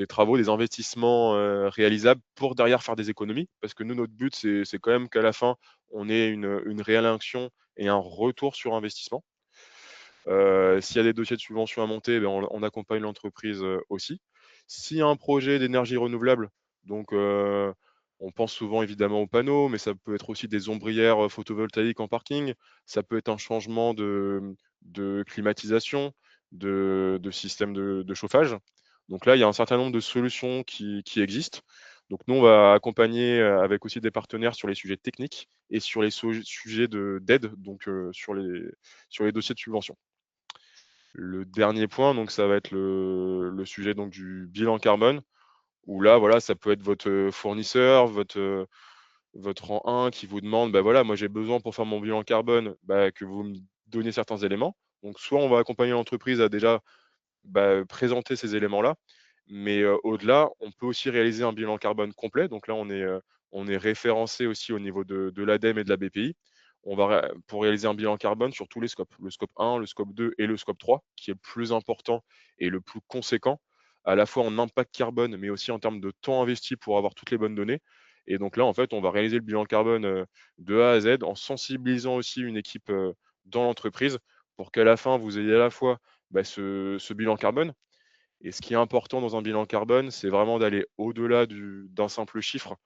travaux, des investissements, réalisables pour derrière faire des économies. Parce que nous, notre but, c'est quand même qu'à la fin, on ait une réelle action et un retour sur investissement. S'il y a des dossiers de subvention à monter, on accompagne l'entreprise, aussi. S'il y a un projet d'énergie renouvelable, donc on pense souvent évidemment aux panneaux, mais ça peut être aussi des ombrières, photovoltaïques en parking. Ça peut être un changement de climatisation, de système de chauffage. Donc là, il y a un certain nombre de solutions qui existent. Donc nous, on va accompagner avec aussi des partenaires sur les sujets techniques et sur les sujets d'aide, donc sur les dossiers de subvention. Le dernier point, donc ça va être le sujet donc du bilan carbone, où là, voilà, ça peut être votre fournisseur, votre rang 1 qui vous demande, bah voilà, moi j'ai besoin pour faire mon bilan carbone, bah, que vous me donniez certains éléments. Donc soit on va accompagner l'entreprise à déjà présenter ces éléments-là, mais au-delà, on peut aussi réaliser un bilan carbone complet. Donc là, on est référencé aussi au niveau de l'ADEME et de la BPI. Pour réaliser un bilan carbone sur tous les scopes, le scope 1, le scope 2 et le scope 3, qui est le plus important et le plus conséquent, à la fois en impact carbone, mais aussi en termes de temps investi pour avoir toutes les bonnes données. Et donc là, en fait, on va réaliser le bilan carbone de A à Z en sensibilisant aussi une équipe dans l'entreprise pour qu'à la fin, vous ayez à la fois ce bilan carbone. Et ce qui est important dans un bilan carbone, c'est vraiment d'aller au-delà d'un simple chiffre,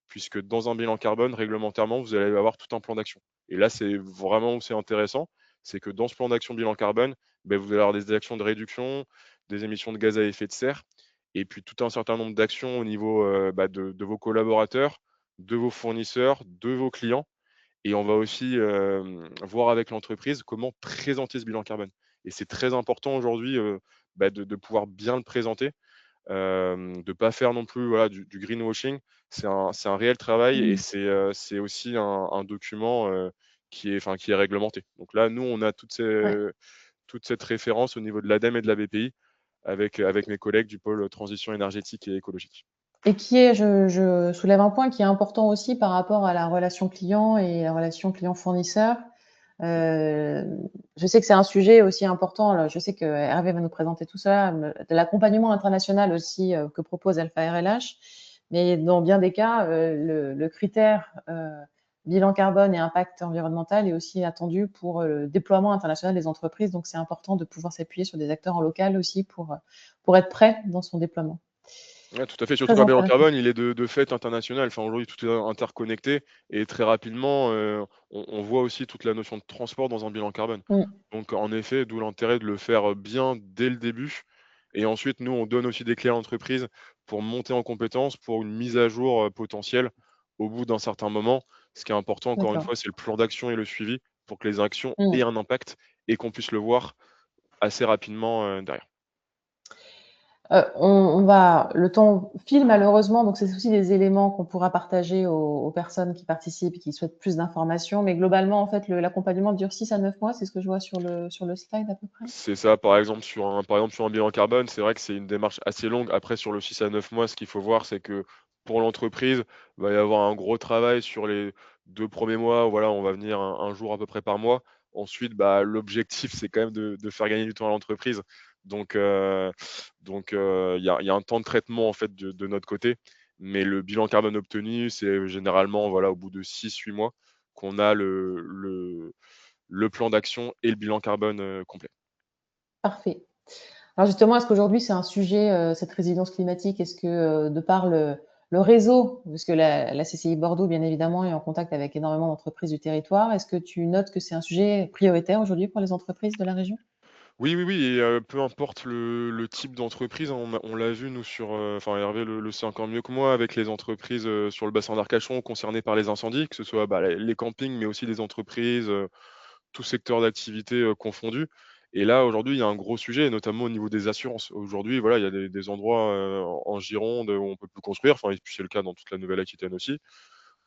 puisque dans un bilan carbone, réglementairement, vous allez avoir tout un plan d'action. Et là, c'est vraiment où c'est intéressant, c'est que dans ce plan d'action bilan carbone, vous allez avoir des actions de réduction, des émissions de gaz à effet de serre, et puis tout un certain nombre d'actions au niveau de vos collaborateurs, de vos fournisseurs, de vos clients. Et on va aussi voir avec l'entreprise comment présenter ce bilan carbone. Et c'est très important aujourd'hui de pouvoir bien le présenter, de ne pas faire non plus voilà, du greenwashing. C'est un réel travail et Mmh. c'est aussi un document qui est réglementé. Donc là, nous, on a Ouais. toute cette référence au niveau de l'ADEME et de la BPI avec mes collègues du pôle transition énergétique et écologique. Et qui est, je soulève un point qui est important aussi par rapport à la relation client et la relation client-fournisseur. Euh, je sais que c'est un sujet aussi important. Là, je sais que Hervé va nous présenter tout ça, de l'accompagnement international aussi que propose Alpha RLH. Mais dans bien des cas, le critère bilan carbone et impact environnemental est aussi attendu pour le déploiement international des entreprises. Donc, c'est important de pouvoir s'appuyer sur des acteurs en local aussi pour être prêt dans son déploiement. Ouais, tout à fait, surtout Très qu'un bilan intéressant. carbone, il est de fait international. Enfin, aujourd'hui, tout est interconnecté et très rapidement, on voit aussi toute la notion de transport dans un bilan carbone. Mm. Donc, en effet, d'où l'intérêt de le faire bien dès le début. Et ensuite, nous, on donne aussi des clés à l'entreprise pour monter en compétence, pour une mise à jour potentielle au bout d'un certain moment. Ce qui est important, encore une D'accord. fois, c'est le plan d'action et le suivi pour que les actions aient Mm. un impact et qu'on puisse le voir assez rapidement derrière. Le temps file malheureusement, donc c'est aussi des éléments qu'on pourra partager aux personnes qui participent et qui souhaitent plus d'informations. Mais globalement, en fait, l'accompagnement dure 6 à 9 mois, c'est ce que je vois sur le slide à peu près. C'est ça, par exemple, sur un bilan carbone, c'est vrai que c'est une démarche assez longue. Après, sur le 6 à 9 mois, ce qu'il faut voir, c'est que pour l'entreprise, il va y avoir un gros travail sur les 2 premiers mois. Voilà, on va venir un jour à peu près par mois. Ensuite, l'objectif, c'est quand même de faire gagner du temps à l'entreprise. Donc, il y a un temps de traitement en fait de notre côté. Mais le bilan carbone obtenu, c'est généralement voilà, au bout de 6-8 mois qu'on a le plan d'action et le bilan carbone complet. Parfait. Alors justement, est-ce qu'aujourd'hui c'est un sujet, cette résilience climatique, est-ce que de par le réseau, puisque la CCI Bordeaux, bien évidemment, est en contact avec énormément d'entreprises du territoire, est-ce que tu notes que c'est un sujet prioritaire aujourd'hui pour les entreprises de la région? Oui, oui, oui, et peu importe le type d'entreprise, hein, on l'a vu nous enfin Hervé le sait encore mieux que moi avec les entreprises, sur le bassin d'Arcachon concernées par les incendies, que ce soit, les campings, mais aussi des entreprises, tous secteurs d'activité, confondus. Et là, aujourd'hui, il y a un gros sujet, notamment au niveau des assurances. Aujourd'hui, voilà, il y a des endroits, en Gironde, où on peut plus construire, enfin et puis c'est le cas dans toute la Nouvelle-Aquitaine aussi.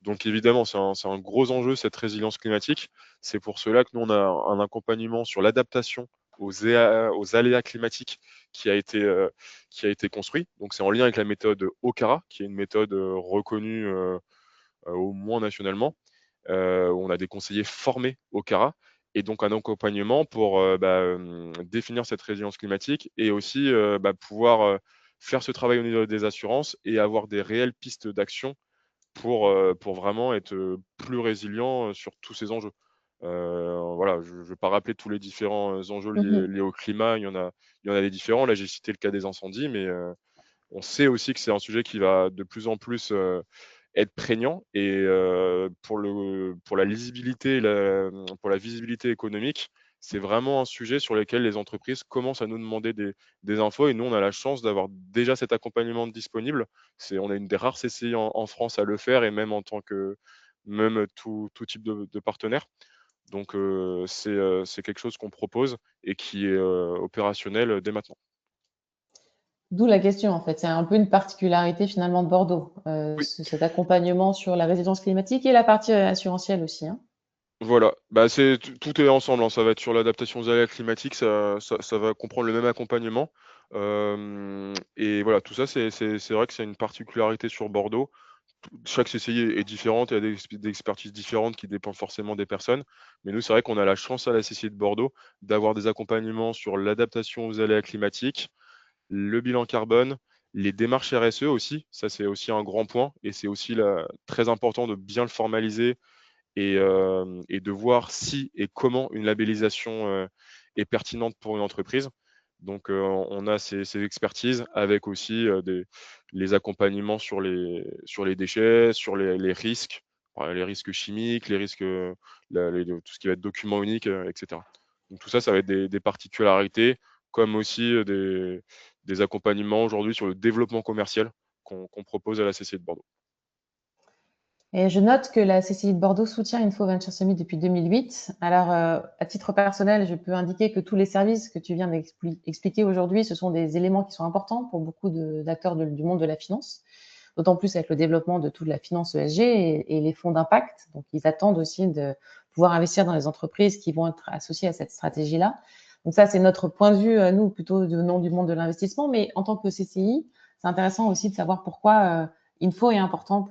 Donc évidemment, c'est un gros enjeu, cette résilience climatique. C'est pour cela que nous, on a un accompagnement sur l'adaptation aux aléas climatiques qui a été, heu, qui a été construit. Donc c'est en lien avec la méthode OCARA, qui est une méthode, reconnue, au moins nationalement, où on a des conseillers formés OCARA et donc un accompagnement pour, définir cette résilience climatique et aussi, pouvoir, faire ce travail au niveau des assurances et avoir des réelles pistes d'action pour vraiment être, plus résilient, sur tous ces enjeux. Voilà, je ne vais pas rappeler tous les différents, enjeux Mmh. liés au climat, il y en a des différents. Là, j'ai cité le cas des incendies, mais on sait aussi que c'est un sujet qui va de plus en plus, être prégnant et pour la lisibilité pour la visibilité économique, c'est vraiment un sujet sur lequel les entreprises commencent à nous demander des infos et nous, on a la chance d'avoir déjà cet accompagnement disponible. On a une des rares CCI en France à le faire et même en tant que même tout type de partenaire. Donc, c'est quelque chose qu'on propose et qui est opérationnel dès maintenant. D'où la question, en fait. C'est un peu une particularité finalement de Bordeaux, Oui. cet accompagnement sur la résilience climatique et la partie assurantielle aussi, hein. Voilà, bah, tout est ensemble, hein. Ça va être sur l'adaptation aux aléas climatiques, ça va comprendre le même accompagnement. Et voilà, tout ça, c'est vrai que c'est une particularité sur Bordeaux. Chaque CCI est différente, il y a des expertises différentes qui dépendent forcément des personnes. Mais nous, c'est vrai qu'on a la chance à la CCI de Bordeaux d'avoir des accompagnements sur l'adaptation aux aléas climatiques, le bilan carbone, les démarches RSE aussi. Ça, c'est aussi un grand point et c'est aussi très important de bien le formaliser et de voir si et comment une labellisation est pertinente pour une entreprise. Donc, on a ces expertises avec aussi les accompagnements sur les déchets, sur les risques, les risques chimiques, les risques, tout ce qui va être document unique, etc. Donc, tout ça, ça va être des particularités, comme aussi des accompagnements aujourd'hui sur le développement commercial qu'on propose à la CCI de Bordeaux. Et je note que la CCI de Bordeaux soutient Info Venture Summit depuis 2008. Alors, à titre personnel, je peux indiquer que tous les services que tu viens d'expliquer aujourd'hui, ce sont des éléments qui sont importants pour beaucoup d'acteurs du monde de la finance, d'autant plus avec le développement de toute la finance ESG et les fonds d'impact. Donc, ils attendent aussi de pouvoir investir dans les entreprises qui vont être associées à cette stratégie-là. Donc ça, c'est notre point de vue, nous, plutôt du nom du monde de l'investissement. Mais en tant que CCI, c'est intéressant aussi de savoir pourquoi Info est important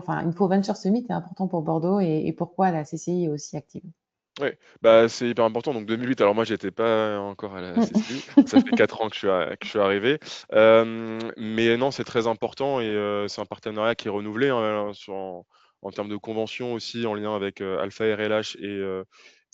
Info Venture Summit est important pour Bordeaux et pourquoi la CCI est aussi active. Ouais, bah, c'est hyper important. Donc 2008, alors moi, j'étais pas encore à la CCI. Ça fait 4 ans que je suis arrivé. Mais non, c'est très important et c'est un partenariat qui est renouvelé, hein, en termes de convention aussi, en lien avec Alpha RLH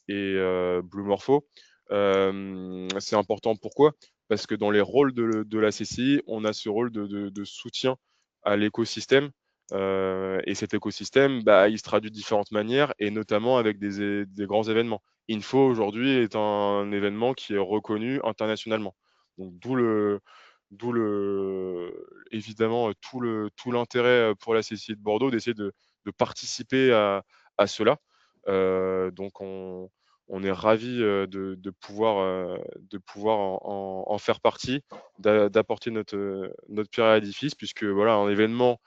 et Blue Morpho. C'est important, pourquoi? Parce que dans les rôles de la CCI, on a ce rôle de soutien à l'écosystème. Et cet écosystème, bah, il se traduit de différentes manières, et notamment avec des grands événements. Info, aujourd'hui, est un événement qui est reconnu internationalement. Donc, évidemment, tout l'intérêt pour la CCI de Bordeaux d'essayer de participer à cela. Donc, on est ravis de pouvoir en faire partie, d'apporter notre pierre à l'édifice, puisque voilà, un événement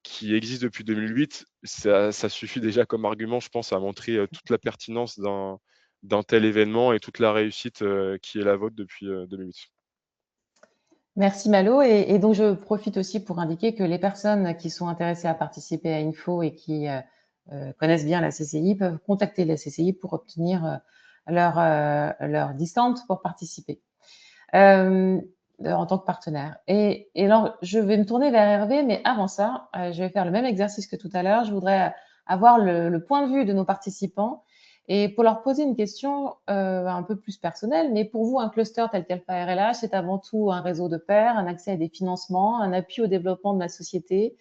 qui existe depuis 2008, ça suffit déjà comme argument, je pense, à montrer toute la pertinence d'un tel événement et toute la réussite qui est la vôtre depuis 2008. Merci Malo. Et donc, je profite aussi pour indiquer que les personnes qui sont intéressées à participer à Info et qui connaissent bien la CCI peuvent contacter la CCI pour obtenir leur discount pour participer en tant que partenaire. Et alors, je vais me tourner vers Hervé, mais avant ça, je vais faire le même exercice que tout à l'heure. Je voudrais avoir le point de vue de nos participants et pour leur poser une question un peu plus personnelle. Mais pour vous, un cluster tel qu'Alpha RLH, c'est avant tout un réseau de pairs, un accès à des financements, un appui au développement de la société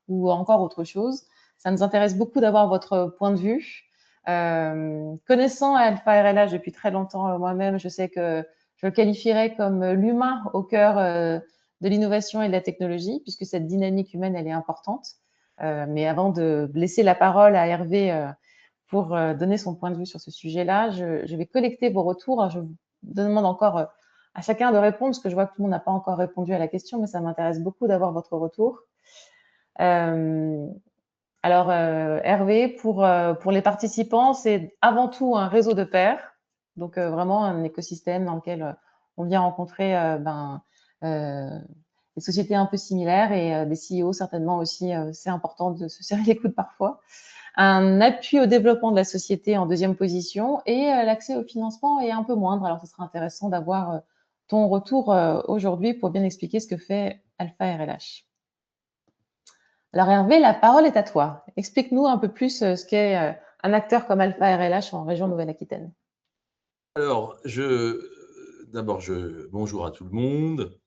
ou encore autre chose. Ça nous intéresse beaucoup d'avoir votre point de vue. Connaissant Alpha RLH depuis très longtemps moi-même, je sais que je le qualifierais comme l'humain au cœur de l'innovation et de la technologie, puisque cette dynamique humaine, elle est importante. Mais avant de laisser la parole à Hervé pour donner son point de vue sur ce sujet-là, je vais collecter vos retours. Alors, je vous demande encore à chacun de répondre, parce que je vois que tout le monde n'a pas encore répondu à la question, mais ça m'intéresse beaucoup d'avoir votre retour. Alors, Hervé, pour les participants, c'est avant tout un réseau de pairs, donc vraiment un écosystème dans lequel on vient rencontrer des sociétés un peu similaires et des CEO certainement aussi. C'est important de se serrer les coudes parfois. Un appui au développement de la société en deuxième position et l'accès au financement est un peu moindre. Alors, ce sera intéressant d'avoir ton retour aujourd'hui pour bien expliquer ce que fait Alpha RLH. Alors Hervé, la parole est à toi. Explique-nous un peu plus ce qu'est un acteur comme Alpha RLH en région Nouvelle-Aquitaine. Alors, d'abord, bonjour à tout le monde.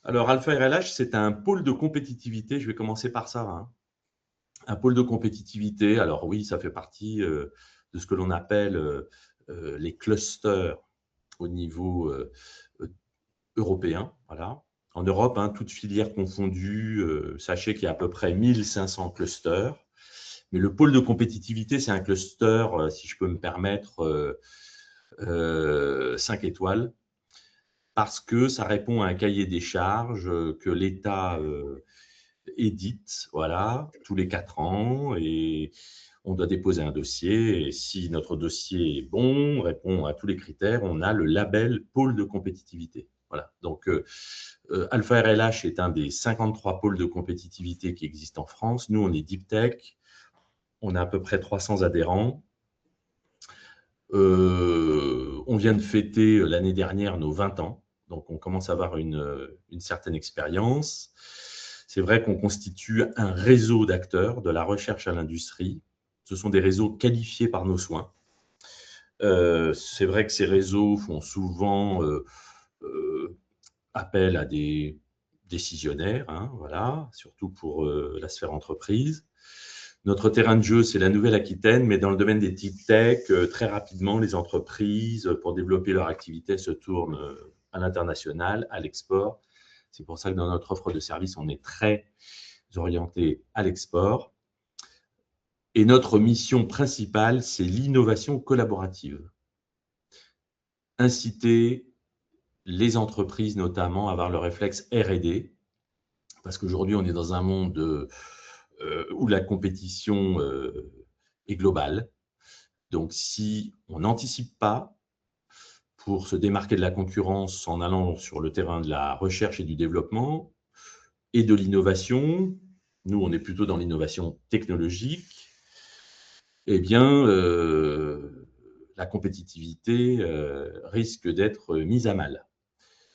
Alors, Alpha RLH, c'est un pôle de compétitivité. Je vais commencer par ça, hein. Un pôle de compétitivité. Alors oui, ça fait partie de ce que l'on appelle les clusters au niveau européen. Voilà. En Europe, toutes filières confondues, sachez qu'il y a à peu près 1500 clusters. Mais le pôle de compétitivité, c'est un cluster, si je peux me permettre, 5 étoiles, parce que ça répond à un cahier des charges que l'État édite, voilà, tous les 4 ans, et on doit déposer un dossier, et si notre dossier est bon, répond à tous les critères, on a le label pôle de compétitivité. Voilà. Donc, Alpha RLH est un des 53 pôles de compétitivité qui existent en France. Nous, on est Deep Tech, on a à peu près 300 adhérents. On vient de fêter l'année dernière nos 20 ans. Donc, on commence à avoir une certaine expérience. C'est vrai qu'on constitue un réseau d'acteurs de la recherche à l'industrie. Ce sont des réseaux qualifiés par nos soins. C'est vrai que ces réseaux font souvent appel à des décisionnaires, voilà, surtout pour la sphère entreprise. Notre terrain de jeu, c'est la Nouvelle-Aquitaine, mais dans le domaine des deep tech, très rapidement, les entreprises, pour développer leur activité, se tournent à l'international, à l'export. C'est pour ça que dans notre offre de service, on est très orienté à l'export. Et notre mission principale, c'est l'innovation collaborative. Inciter les entreprises, notamment, à avoir le réflexe R&D, parce qu'aujourd'hui, on est dans un monde où la compétition est globale. Donc, si on n'anticipe pas pour se démarquer de la concurrence en allant sur le terrain de la recherche et du développement et de l'innovation, nous, on est plutôt dans l'innovation technologique, eh bien, la compétitivité risque d'être mise à mal.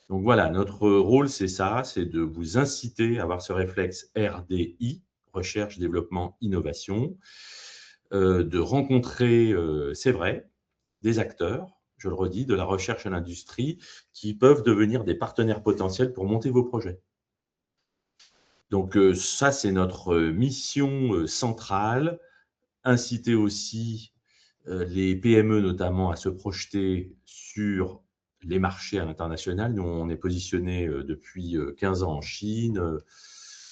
Donc voilà, notre rôle, c'est ça, c'est de vous inciter à avoir ce réflexe RDI, recherche, développement, innovation, de rencontrer, c'est vrai, des acteurs, je le redis, de la recherche à l'industrie, qui peuvent devenir des partenaires potentiels pour monter vos projets. Donc ça, c'est notre mission centrale, inciter aussi les PME notamment à se projeter sur les marchés à l'international. Nous, on est positionné depuis 15 ans en Chine,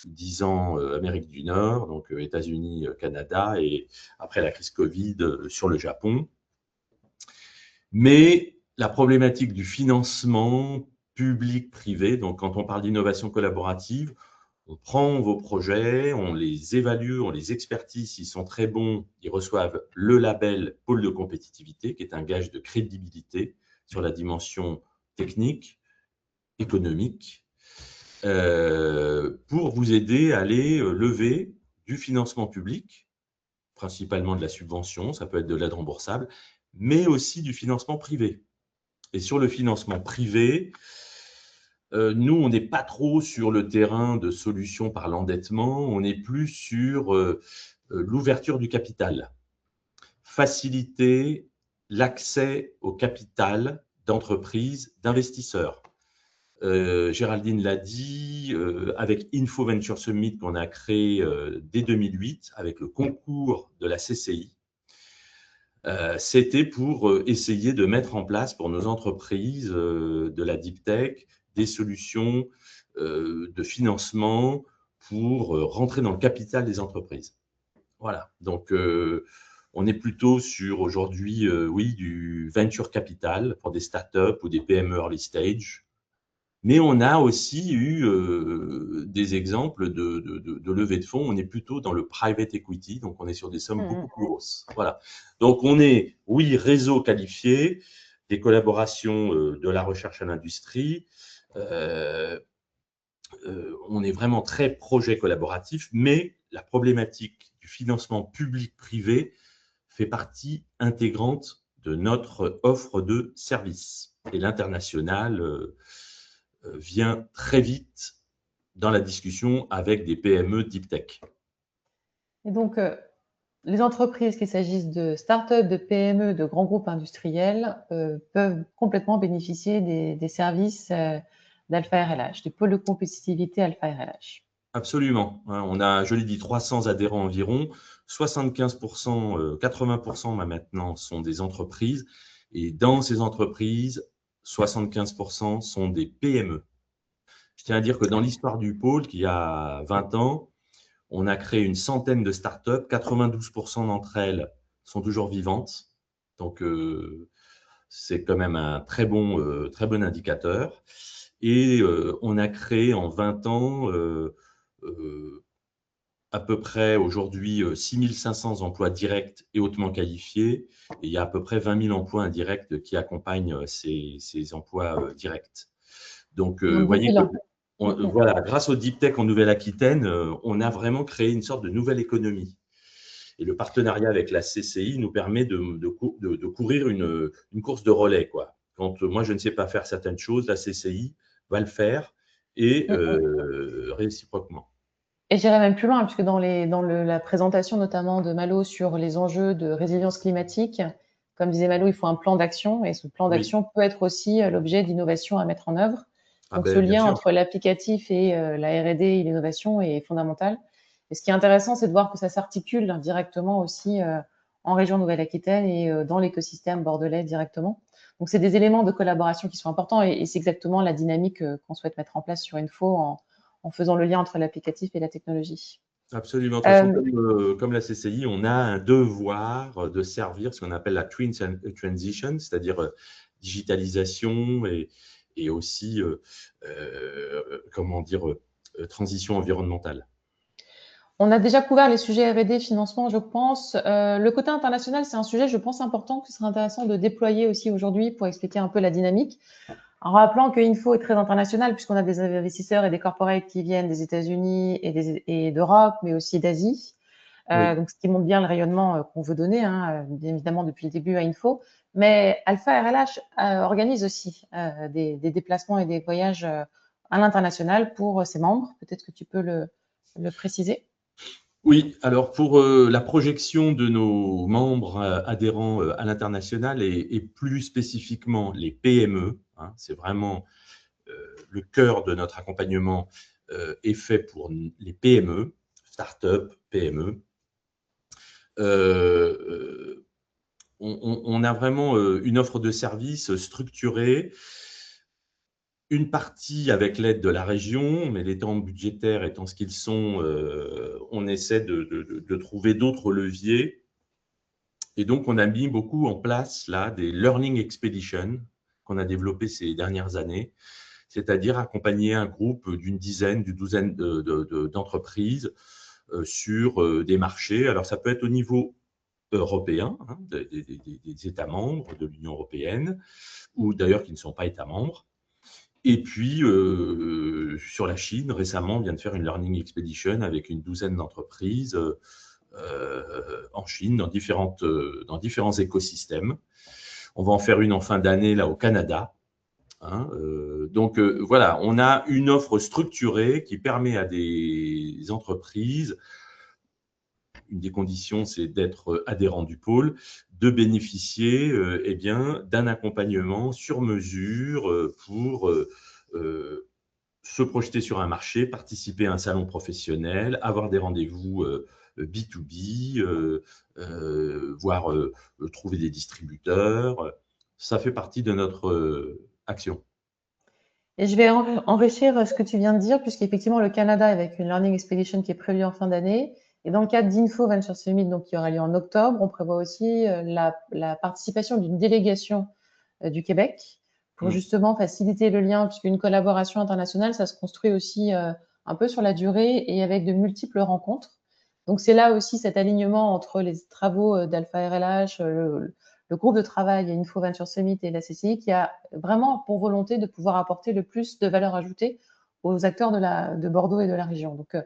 10 ans Amérique du Nord, donc États-Unis, Canada, et après la crise Covid, sur le Japon. Mais la problématique du financement public-privé, donc quand on parle d'innovation collaborative, on prend vos projets, on les évalue, on les expertise. S'ils sont très bons, ils reçoivent le label pôle de compétitivité, qui est un gage de crédibilité sur la dimension technique, économique, pour vous aider à aller lever du financement public, principalement de la subvention, ça peut être de l'aide remboursable, mais aussi du financement privé. Et sur le financement privé, nous, on n'est pas trop sur le terrain de solutions par l'endettement, on est plus sur l'ouverture du capital. Faciliter l'accès au capital d'entreprises, d'investisseurs. Géraldine l'a dit, avec Info Venture Summit qu'on a créé dès 2008, avec le concours de la CCI, c'était pour essayer de mettre en place pour nos entreprises de la deep tech des solutions de financement pour rentrer dans le capital des entreprises. Voilà, donc on est plutôt sur aujourd'hui, oui, du venture capital pour des startups ou des PME early stage. Mais on a aussi eu des exemples de levée de fonds. On est plutôt dans le private equity, donc on est sur des sommes beaucoup plus grosses. Voilà. Donc on est, oui, réseau qualifié, des collaborations de la recherche à l'industrie. On est vraiment très projet collaboratif, mais la problématique du financement public-privé fait partie intégrante de notre offre de services. Et l'international vient très vite dans la discussion avec des PME deep tech. Et donc, les entreprises, qu'il s'agisse de start-up, de PME, de grands groupes industriels, peuvent complètement bénéficier des services d'Alpha RLH, du pôle de compétitivité Alpha RLH. Absolument. On a, je l'ai dit, 300 adhérents environ. 75%, 80% maintenant sont des entreprises. Et dans ces entreprises, 75% sont des PME. Je tiens à dire que dans l'histoire du pôle, qui a 20 ans, on a créé une centaine de startups. 92% d'entre elles sont toujours vivantes. Donc, c'est quand même un très bon indicateur. Et on a créé en 20 ans à peu près aujourd'hui 6 500 emplois directs et hautement qualifiés. Et il y a à peu près 20 000 emplois indirects qui accompagnent ces emplois directs. Donc, vous Donc, voyez beaucoup que là. voilà, grâce au Deep Tech en Nouvelle-Aquitaine, on a vraiment créé une sorte de nouvelle économie. Et le partenariat avec la CCI nous permet de courir une course de relais, quoi. Quand moi, je ne sais pas faire certaines choses, la CCI va le faire et réciproquement. Et j'irais même plus loin, puisque dans la présentation notamment de Malo sur les enjeux de résilience climatique, comme disait Malo, il faut un plan d'action, et ce plan Oui. d'action peut être aussi l'objet d'innovation à mettre en œuvre. Ah Donc ce ben, bien lien sûr. entre l'applicatif et la R&D et l'innovation est fondamental. Et ce qui est intéressant, c'est de voir que ça s'articule directement aussi en région Nouvelle-Aquitaine et dans l'écosystème bordelais directement. Donc c'est des éléments de collaboration qui sont importants et c'est exactement la dynamique qu'on souhaite mettre en place sur Info en faisant le lien entre l'applicatif et la technologie. Absolument. De toute façon, comme la CCI, on a un devoir de servir ce qu'on appelle la Twin Transition, c'est-à-dire digitalisation et aussi, comment dire, transition environnementale. On a déjà couvert les sujets R&D, financement, je pense. Le côté international, c'est un sujet, je pense, important qui serait intéressant de déployer aussi aujourd'hui pour expliquer un peu la dynamique. En rappelant que Info est très international puisqu'on a des investisseurs et des corporates qui viennent des États-Unis et d'Europe, mais aussi d'Asie. Oui. Donc, ce qui montre bien le rayonnement qu'on veut donner, hein, bien évidemment, depuis le début à Info. Mais Alpha RLH organise aussi des déplacements et des voyages à l'international pour ses membres. Peut-être que tu peux le préciser. Oui, alors pour la projection de nos membres adhérents à l'international et plus spécifiquement les PME, hein, c'est vraiment le cœur de notre accompagnement est fait pour les PME, start-up, PME. On a vraiment une offre de services structurée, une partie avec l'aide de la région, mais les temps budgétaires étant ce qu'ils sont, on essaie de trouver d'autres leviers. Et donc, on a mis beaucoup en place là des Learning Expeditions qu'on a développées ces dernières années, c'est-à-dire accompagner un groupe d'une douzaine d'entreprises sur des marchés. Alors, ça peut être au niveau européen, hein, des États membres de l'Union européenne, ou d'ailleurs qui ne sont pas États membres. Et puis, sur la Chine, récemment, on vient de faire une Learning Expedition avec une douzaine d'entreprises en Chine, dans différents écosystèmes. On va en faire une en fin d'année, là, au Canada. Hein, donc, voilà, on a une offre structurée qui permet à des entreprises, une des conditions, c'est d'être adhérent du pôle, de bénéficier eh bien, d'un accompagnement sur mesure pour se projeter sur un marché, participer à un salon professionnel, avoir des rendez-vous B2B, voire trouver des distributeurs. Ça fait partie de notre action. Et je vais enrichir ce que tu viens de dire, puisqu'effectivement, le Canada, avec une Learning Expedition qui est prévue en fin d'année, et dans le cadre d'Info Venture Summit, donc qui aura lieu en octobre, on prévoit aussi la participation d'une délégation du Québec pour justement faciliter le lien, puisqu'une collaboration internationale, ça se construit aussi un peu sur la durée et avec de multiples rencontres. Donc c'est là aussi cet alignement entre les travaux d'Alpha RLH, le groupe de travail Info Venture Summit et la CCI qui a vraiment pour volonté de pouvoir apporter le plus de valeur ajoutée aux acteurs de Bordeaux et de la région. Donc,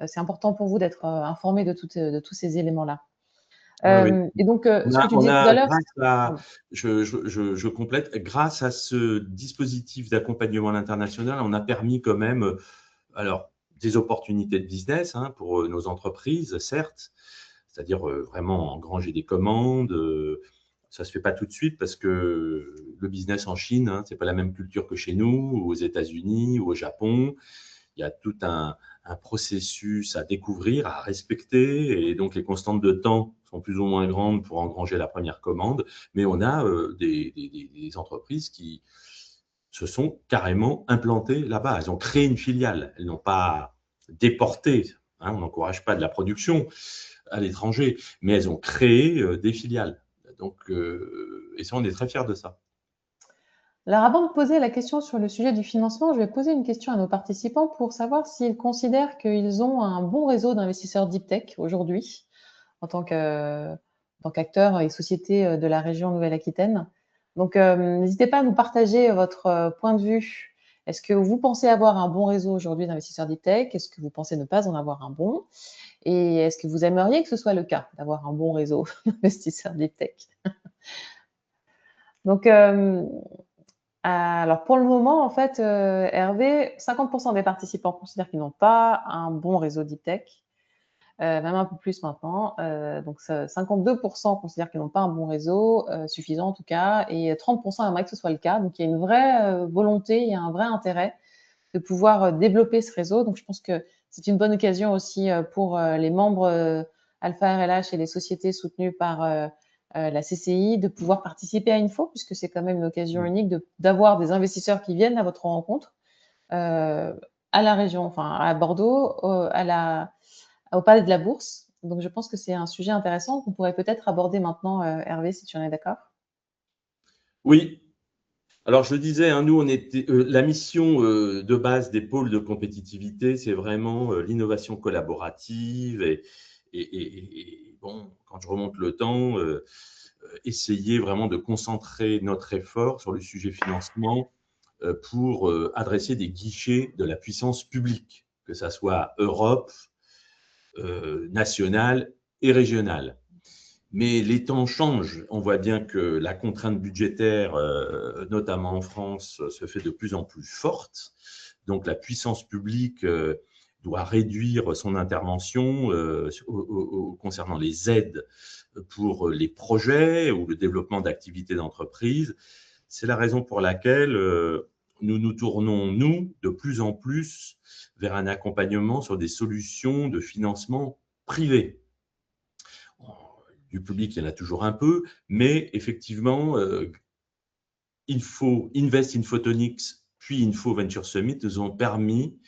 c'est important pour vous d'être informés de tous ces éléments-là. Oui. Et donc, ce que tu disais tout à l'heure… Je complète, grâce à ce dispositif d'accompagnement à l'international, on a permis quand même, alors, des opportunités de business hein, pour nos entreprises, certes, c'est-à-dire vraiment engranger des commandes. Ça se fait pas tout de suite parce que le business en Chine, hein, c'est pas la même culture que chez nous, ou aux États-Unis, ou au Japon. il y a tout un processus à découvrir, à respecter, et donc les constantes de temps sont plus ou moins grandes pour engranger la première commande, mais on a des entreprises qui se sont carrément implantées là-bas. Elles ont créé une filiale, elles n'ont pas déporté, hein, on n'encourage pas de la production à l'étranger, mais elles ont créé des filiales. Donc, et ça, on est très fiers de ça. Alors, avant de poser la question sur le sujet du financement, je vais poser une question à nos participants pour savoir s'ils considèrent qu'ils ont un bon réseau d'investisseurs deep tech aujourd'hui, en tant qu'acteurs et sociétés de la région Nouvelle-Aquitaine. Donc, n'hésitez pas à nous partager votre point de vue. Est-ce que vous pensez avoir un bon réseau aujourd'hui d'investisseurs deep tech? Est-ce que vous pensez ne pas en avoir un bon? Et est-ce que vous aimeriez que ce soit le cas, d'avoir un bon réseau d'investisseurs deep tech? Donc, alors pour le moment, en fait, Hervé, 50% des participants considèrent qu'ils n'ont pas un bon réseau deep tech, même un peu plus maintenant. Donc 52% considèrent qu'ils n'ont pas un bon réseau, suffisant en tout cas, et 30% aimeraient que ce soit le cas. Donc il y a une vraie volonté, il y a un vrai intérêt de pouvoir développer ce réseau. Donc je pense que c'est une bonne occasion aussi pour les membres Alpha RLH et les sociétés soutenues par la CCI de pouvoir participer à Info, puisque c'est quand même une occasion unique d'avoir des investisseurs qui viennent à votre rencontre à la région, enfin à Bordeaux, au Palais de la Bourse. Donc je pense que c'est un sujet intéressant qu'on pourrait peut-être aborder maintenant, Hervé, si tu en es d'accord. Oui. Alors, je le disais, hein, nous, la mission de base des pôles de compétitivité, c'est vraiment l'innovation collaborative et bon, quand je remonte le temps, essayer vraiment de concentrer notre effort sur le sujet financement pour adresser des guichets de la puissance publique, que ça soit Europe, nationale et régionale. Mais les temps changent. On voit bien que la contrainte budgétaire, notamment en France, se fait de plus en plus forte. Donc la puissance publique doit réduire son intervention concernant les aides pour les projets ou le développement d'activités d'entreprise. C'est la raison pour laquelle nous nous tournons, nous, de plus en plus vers un accompagnement sur des solutions de financement privé. Du public, il y en a toujours un peu, mais effectivement, Invest in Photonics, puis Info Venture Summit nous ont permis,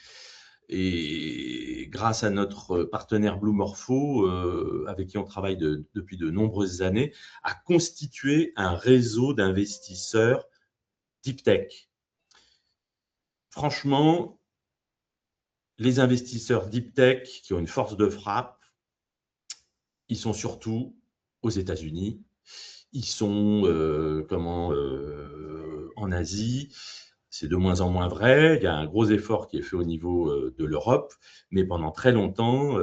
et grâce à notre partenaire Blue Morpho, avec qui on travaille depuis de nombreuses années, à constituer un réseau d'investisseurs deep tech. Franchement, les investisseurs deep tech qui ont une force de frappe, ils sont surtout aux États-Unis, ils sont en Asie. C'est de moins en moins vrai. Il y a un gros effort qui est fait au niveau de l'Europe, mais pendant très longtemps,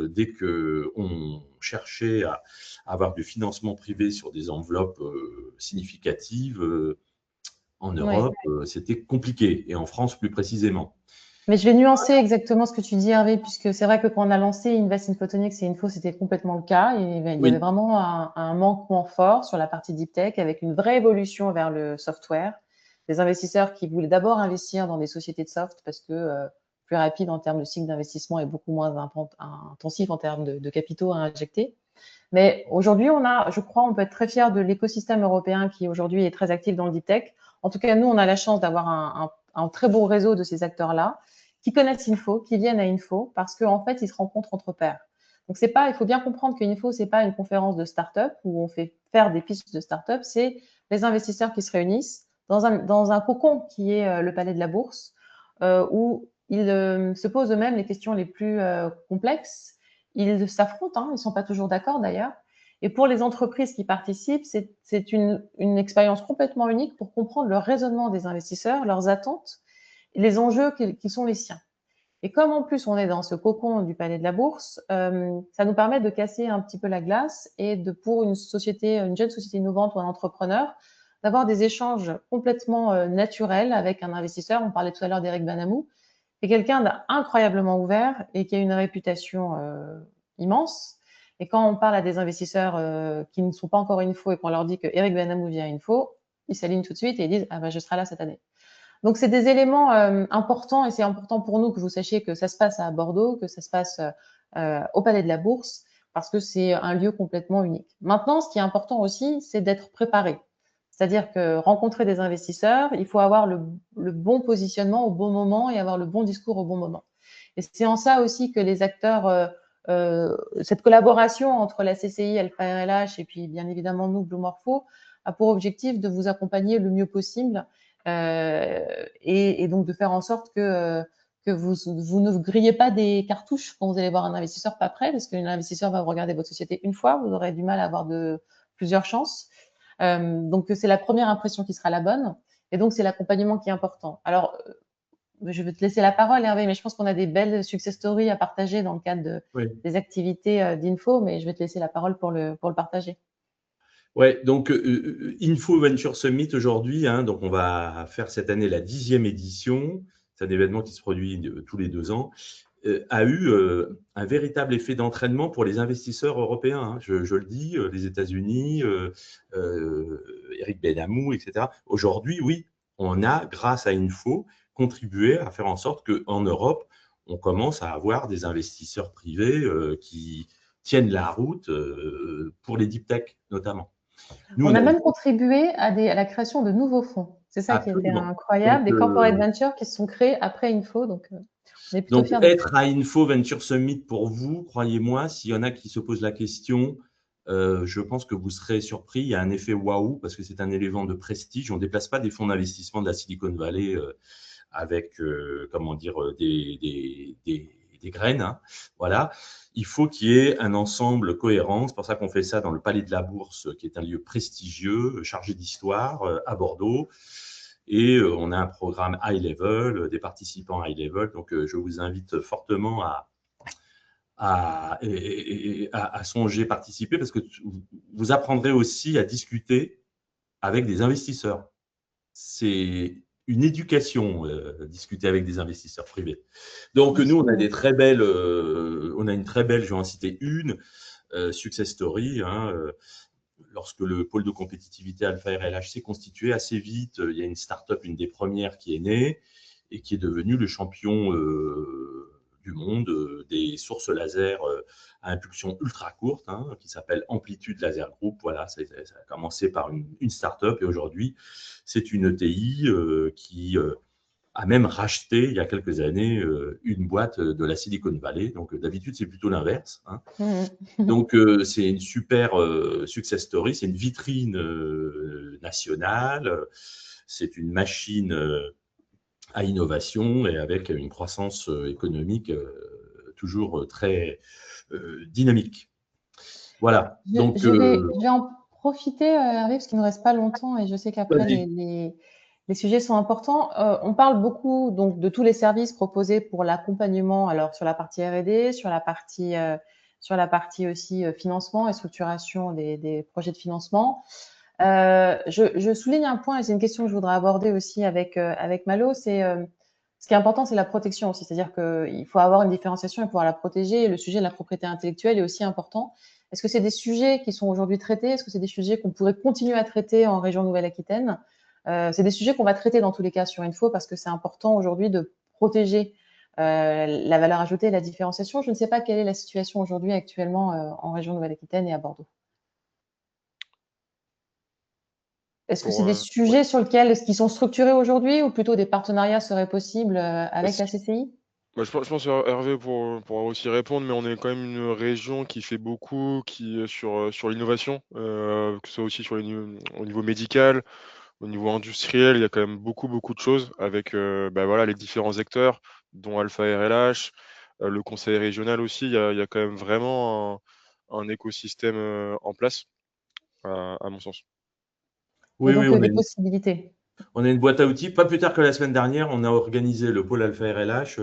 dès qu'on cherchait à avoir du financement privé sur des enveloppes significatives en Europe, c'était compliqué, et en France plus précisément. Mais je vais nuancer exactement ce que tu dis, Hervé, puisque c'est vrai que quand on a lancé Invest in Photonics et Info, c'était complètement le cas. Il y avait vraiment un manquement fort sur la partie deep tech, avec une vraie évolution vers le software. Des investisseurs qui voulaient d'abord investir dans des sociétés de soft parce que plus rapide en termes de cycle d'investissement et beaucoup moins intensif en termes de capitaux à injecter. Mais aujourd'hui, je crois, on peut être très fier de l'écosystème européen qui aujourd'hui est très actif dans le deep tech. En tout cas, nous, on a la chance d'avoir un très beau réseau de ces acteurs-là qui connaissent Info, qui viennent à Info parce qu'en fait, ils se rencontrent entre pairs. Donc, il faut bien comprendre que Info, c'est pas une conférence de start-up où on fait faire des pitchs de start-up, c'est les investisseurs qui se réunissent dans un cocon qui est le Palais de la Bourse, où ils se posent eux-mêmes les questions les plus complexes. Ils s'affrontent, ils ne sont pas toujours d'accord d'ailleurs. Et pour les entreprises qui participent, c'est une expérience complètement unique pour comprendre le raisonnement des investisseurs, leurs attentes et les enjeux qui sont les siens. Et comme en plus on est dans ce cocon du Palais de la Bourse, ça nous permet de casser un petit peu la glace et pour une jeune société innovante ou un entrepreneur, d'avoir des échanges complètement naturels avec un investisseur. On parlait tout à l'heure d'Eric Benamou, qui est quelqu'un d'incroyablement ouvert et qui a une réputation immense. Et quand on parle à des investisseurs qui ne sont pas encore Info et qu'on leur dit que Eric Benamou vient à Info, ils s'alignent tout de suite et ils disent « Ah ben, je serai là cette année ». Donc, c'est des éléments importants et c'est important pour nous que vous sachiez que ça se passe à Bordeaux, que ça se passe au Palais de la Bourse, parce que c'est un lieu complètement unique. Maintenant, ce qui est important aussi, c'est d'être préparé. C'est-à-dire que rencontrer des investisseurs, il faut avoir le bon positionnement au bon moment et avoir le bon discours au bon moment. Et c'est en ça aussi que les acteurs, cette collaboration entre la CCI, Alpha RLH et puis bien évidemment nous, Blue Morpho, a pour objectif de vous accompagner le mieux possible et donc de faire en sorte que vous ne grillez pas des cartouches quand vous allez voir un investisseur pas prêt, parce qu'un investisseur va regarder votre société une fois, vous aurez du mal à avoir plusieurs chances. Donc, c'est la première impression qui sera la bonne. Et donc, c'est l'accompagnement qui est important. Alors, je vais te laisser la parole, Hervé, mais je pense qu'on a des belles success stories à partager dans le cadre des activités d'Info, mais je vais te laisser la parole pour le partager. Ouais, donc Info Venture Summit aujourd'hui, hein, donc on va faire cette année la 10e édition. C'est un événement qui se produit tous les 2 ans. A eu un véritable effet d'entraînement pour les investisseurs européens. Hein. Je le dis, les États-Unis, Eric Benhamou, etc. Aujourd'hui, oui, on a, grâce à Info, contribué à faire en sorte qu'en Europe, on commence à avoir des investisseurs privés qui tiennent la route pour les deep tech notamment. Nous, on a même contribué à la création de nouveaux fonds. C'est ça qui était incroyable, des corporate ventures qui se sont créés après Info. Donc, on est plutôt fiers de ça. Être à Info Venture Summit pour vous, croyez-moi, s'il y en a qui se posent la question, je pense que vous serez surpris. Il y a un effet waouh parce que c'est un élément de prestige. On ne déplace pas des fonds d'investissement de la Silicon Valley avec, comment dire, des graines. Hein. Voilà. Il faut qu'il y ait un ensemble cohérent. C'est pour ça qu'on fait ça dans le Palais de la Bourse, qui est un lieu prestigieux, chargé d'histoire, à Bordeaux. Et on a un programme high level, des participants high level. Donc, je vous invite fortement à songer participer parce que vous apprendrez aussi à discuter avec des investisseurs. C'est une éducation, discuter avec des investisseurs privés. Donc, nous, on a des très belles, on a une très belle, je vais en citer une, success story, hein, lorsque le pôle de compétitivité Alpha RLH s'est constitué assez vite, il y a une start-up, une des premières qui est née et qui est devenue le champion du monde des sources laser à impulsion ultra courte, hein, qui s'appelle Amplitude Laser Group. Voilà, ça a commencé par une start-up et aujourd'hui, c'est une ETI qui a même racheté il y a quelques années une boîte de la Silicon Valley. Donc, d'habitude, c'est plutôt l'inverse. Hein. Donc, c'est une super success story. C'est une vitrine nationale. C'est une machine à innovation et avec une croissance économique toujours très dynamique. Voilà. Donc, je vais en profiter, Hervé, parce qu'il ne nous reste pas longtemps et je sais qu'après, les sujets sont importants. On parle beaucoup donc, de tous les services proposés pour l'accompagnement, alors sur la partie R&D, sur la partie aussi financement et structuration des projets de financement. Je souligne un point, et c'est une question que je voudrais aborder aussi avec Malo, c'est ce qui est important, c'est la protection aussi. C'est-à-dire qu'il faut avoir une différenciation et pouvoir la protéger. Et le sujet de la propriété intellectuelle est aussi important. Est-ce que c'est des sujets qui sont aujourd'hui traités? Est-ce que c'est des sujets qu'on pourrait continuer à traiter en région Nouvelle-Aquitaine? C'est des sujets qu'on va traiter dans tous les cas sur Info parce que c'est important aujourd'hui de protéger la valeur ajoutée et la différenciation. Je ne sais pas quelle est la situation aujourd'hui actuellement en région Nouvelle-Aquitaine et à Bordeaux. Est-ce que c'est des sujets sur lesquels qui sont structurés aujourd'hui ou plutôt des partenariats seraient possibles avec la CCI? Je pense Hervé pour aussi répondre, mais on est quand même une région qui fait beaucoup sur l'innovation, que ce soit aussi au niveau médical, au niveau industriel, il y a quand même beaucoup de choses avec voilà, les différents acteurs, dont Alpha RLH, le conseil régional aussi. Il y a quand même vraiment un écosystème en place, à mon sens. Oui, donc des possibilités. On a une boîte à outils. Pas plus tard que la semaine dernière, on a organisé le pôle Alpha RLH,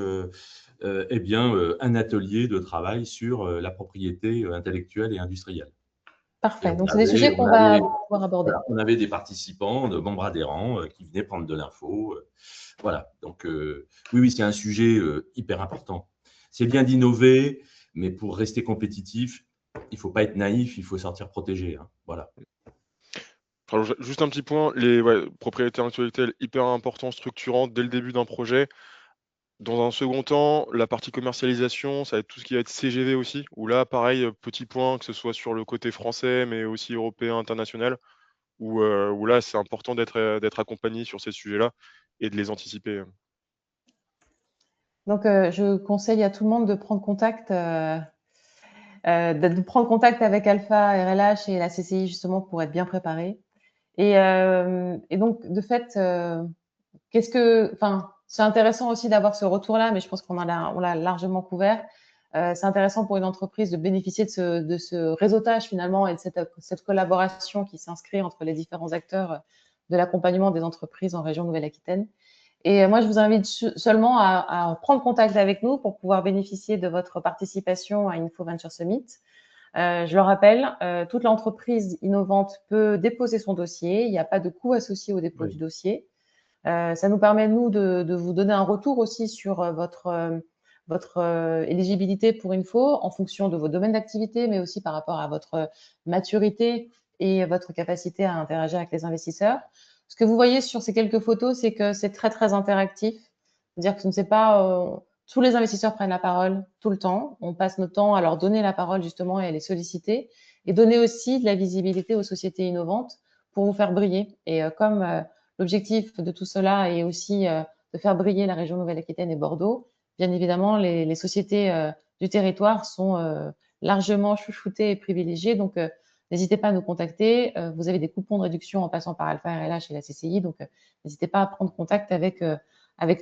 un atelier de travail sur la propriété intellectuelle et industrielle. Parfait. Donc, c'est des sujets qu'on va pouvoir aborder. Voilà, on avait des participants, de membres adhérents qui venaient prendre de l'info. Voilà. Donc, oui, c'est un sujet hyper important. C'est bien d'innover, mais pour rester compétitif, il ne faut pas être naïf, il faut sortir protégé. Hein. Voilà. Alors, juste un petit point, les propriétés intellectuelles hyper important, structurant dès le début d'un projet. Dans un second temps, la partie commercialisation, ça va être tout ce qui va être CGV aussi, où là, pareil, petit point, que ce soit sur le côté français, mais aussi européen, international, où là, c'est important d'être accompagné sur ces sujets-là et de les anticiper. Donc, je conseille à tout le monde de prendre contact, de prendre contact avec Alpha, RLH et la CCI justement pour être bien préparé. Et donc, de fait, enfin, c'est intéressant aussi d'avoir ce retour-là, mais je pense on l'a largement couvert. C'est intéressant pour une entreprise de bénéficier de ce réseautage finalement et de cette collaboration qui s'inscrit entre les différents acteurs de l'accompagnement des entreprises en région Nouvelle-Aquitaine. Et moi, je vous invite seulement à prendre contact avec nous pour pouvoir bénéficier de votre participation à Info Venture Summit. Je le rappelle, toute l'entreprise innovante peut déposer son dossier. Il n'y a pas de coût associé au dépôt du dossier. Ça nous permet, nous, de vous donner un retour aussi sur votre éligibilité pour Info en fonction de vos domaines d'activité, mais aussi par rapport à votre maturité et votre capacité à interagir avec les investisseurs. Ce que vous voyez sur ces quelques photos, c'est que c'est très, très interactif. C'est-à-dire que ce ne sait pas, tous les investisseurs prennent la parole tout le temps. On passe notre temps à leur donner la parole justement et à les solliciter et donner aussi de la visibilité aux sociétés innovantes pour vous faire briller. Et comme l'objectif de tout cela est aussi de faire briller la région Nouvelle-Aquitaine et Bordeaux, bien évidemment, les sociétés du territoire sont largement chouchoutées et privilégiées. Donc, n'hésitez pas à nous contacter. Vous avez des coupons de réduction en passant par Alpha, RLH et la CCI. Donc, n'hésitez pas à prendre contact avec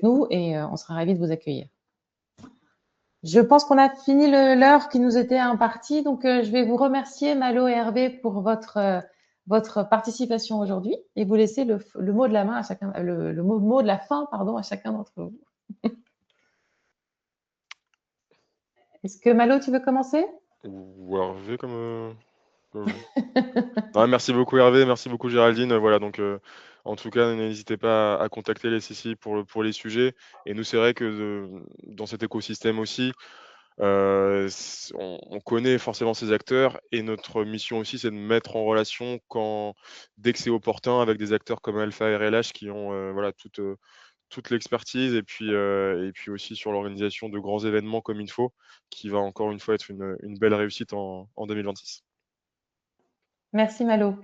nous et on sera ravis de vous accueillir. Je pense qu'on a fini l'heure qui nous était impartie. Donc, je vais vous remercier, Malo et Hervé, pour votre participation aujourd'hui et vous laisser le mot de la main à chacun, le mot de la fin, pardon, à chacun d'entre vous. Est-ce que Malo, tu veux commencer? Ou Hervé comme ouais, merci beaucoup Hervé, merci beaucoup Géraldine. Voilà, donc en tout cas, n'hésitez pas à contacter les CCI pour les sujets. Et nous, c'est vrai que dans cet écosystème aussi, on connaît forcément ces acteurs et notre mission aussi, c'est de mettre en relation dès que c'est opportun avec des acteurs comme Alpha et RLH qui ont voilà, toute l'expertise et puis aussi sur l'organisation de grands événements comme Info, qui va encore une fois être une belle réussite en 2026. Merci, Malo.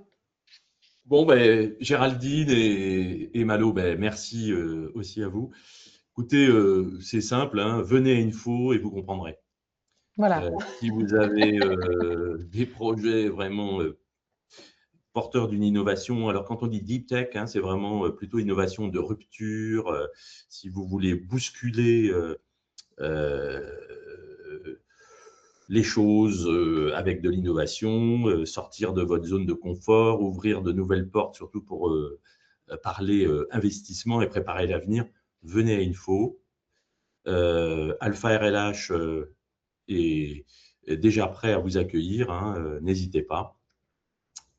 Bon, ben, Géraldine et Malo, ben, merci aussi à vous. Écoutez, c'est simple, hein, venez à Info et vous comprendrez. Voilà. Si vous avez des projets vraiment porteurs d'une innovation, alors quand on dit deep tech, hein, c'est vraiment plutôt innovation de rupture. Si vous voulez bousculer les choses avec de l'innovation, sortir de votre zone de confort, ouvrir de nouvelles portes, surtout pour parler investissement et préparer l'avenir, venez à Info. Alpha RLH est déjà prêt à vous accueillir, hein, n'hésitez pas.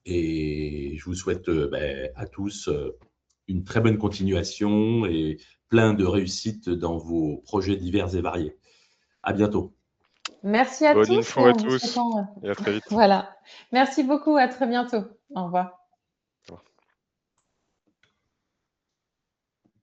Et je vous souhaite à tous une très bonne continuation et plein de réussite dans vos projets divers et variés. À bientôt. Merci à Bonne tous info et à en vous tous souhaitant. et à très vite. Voilà. Merci beaucoup. À très bientôt. Au revoir. Au revoir.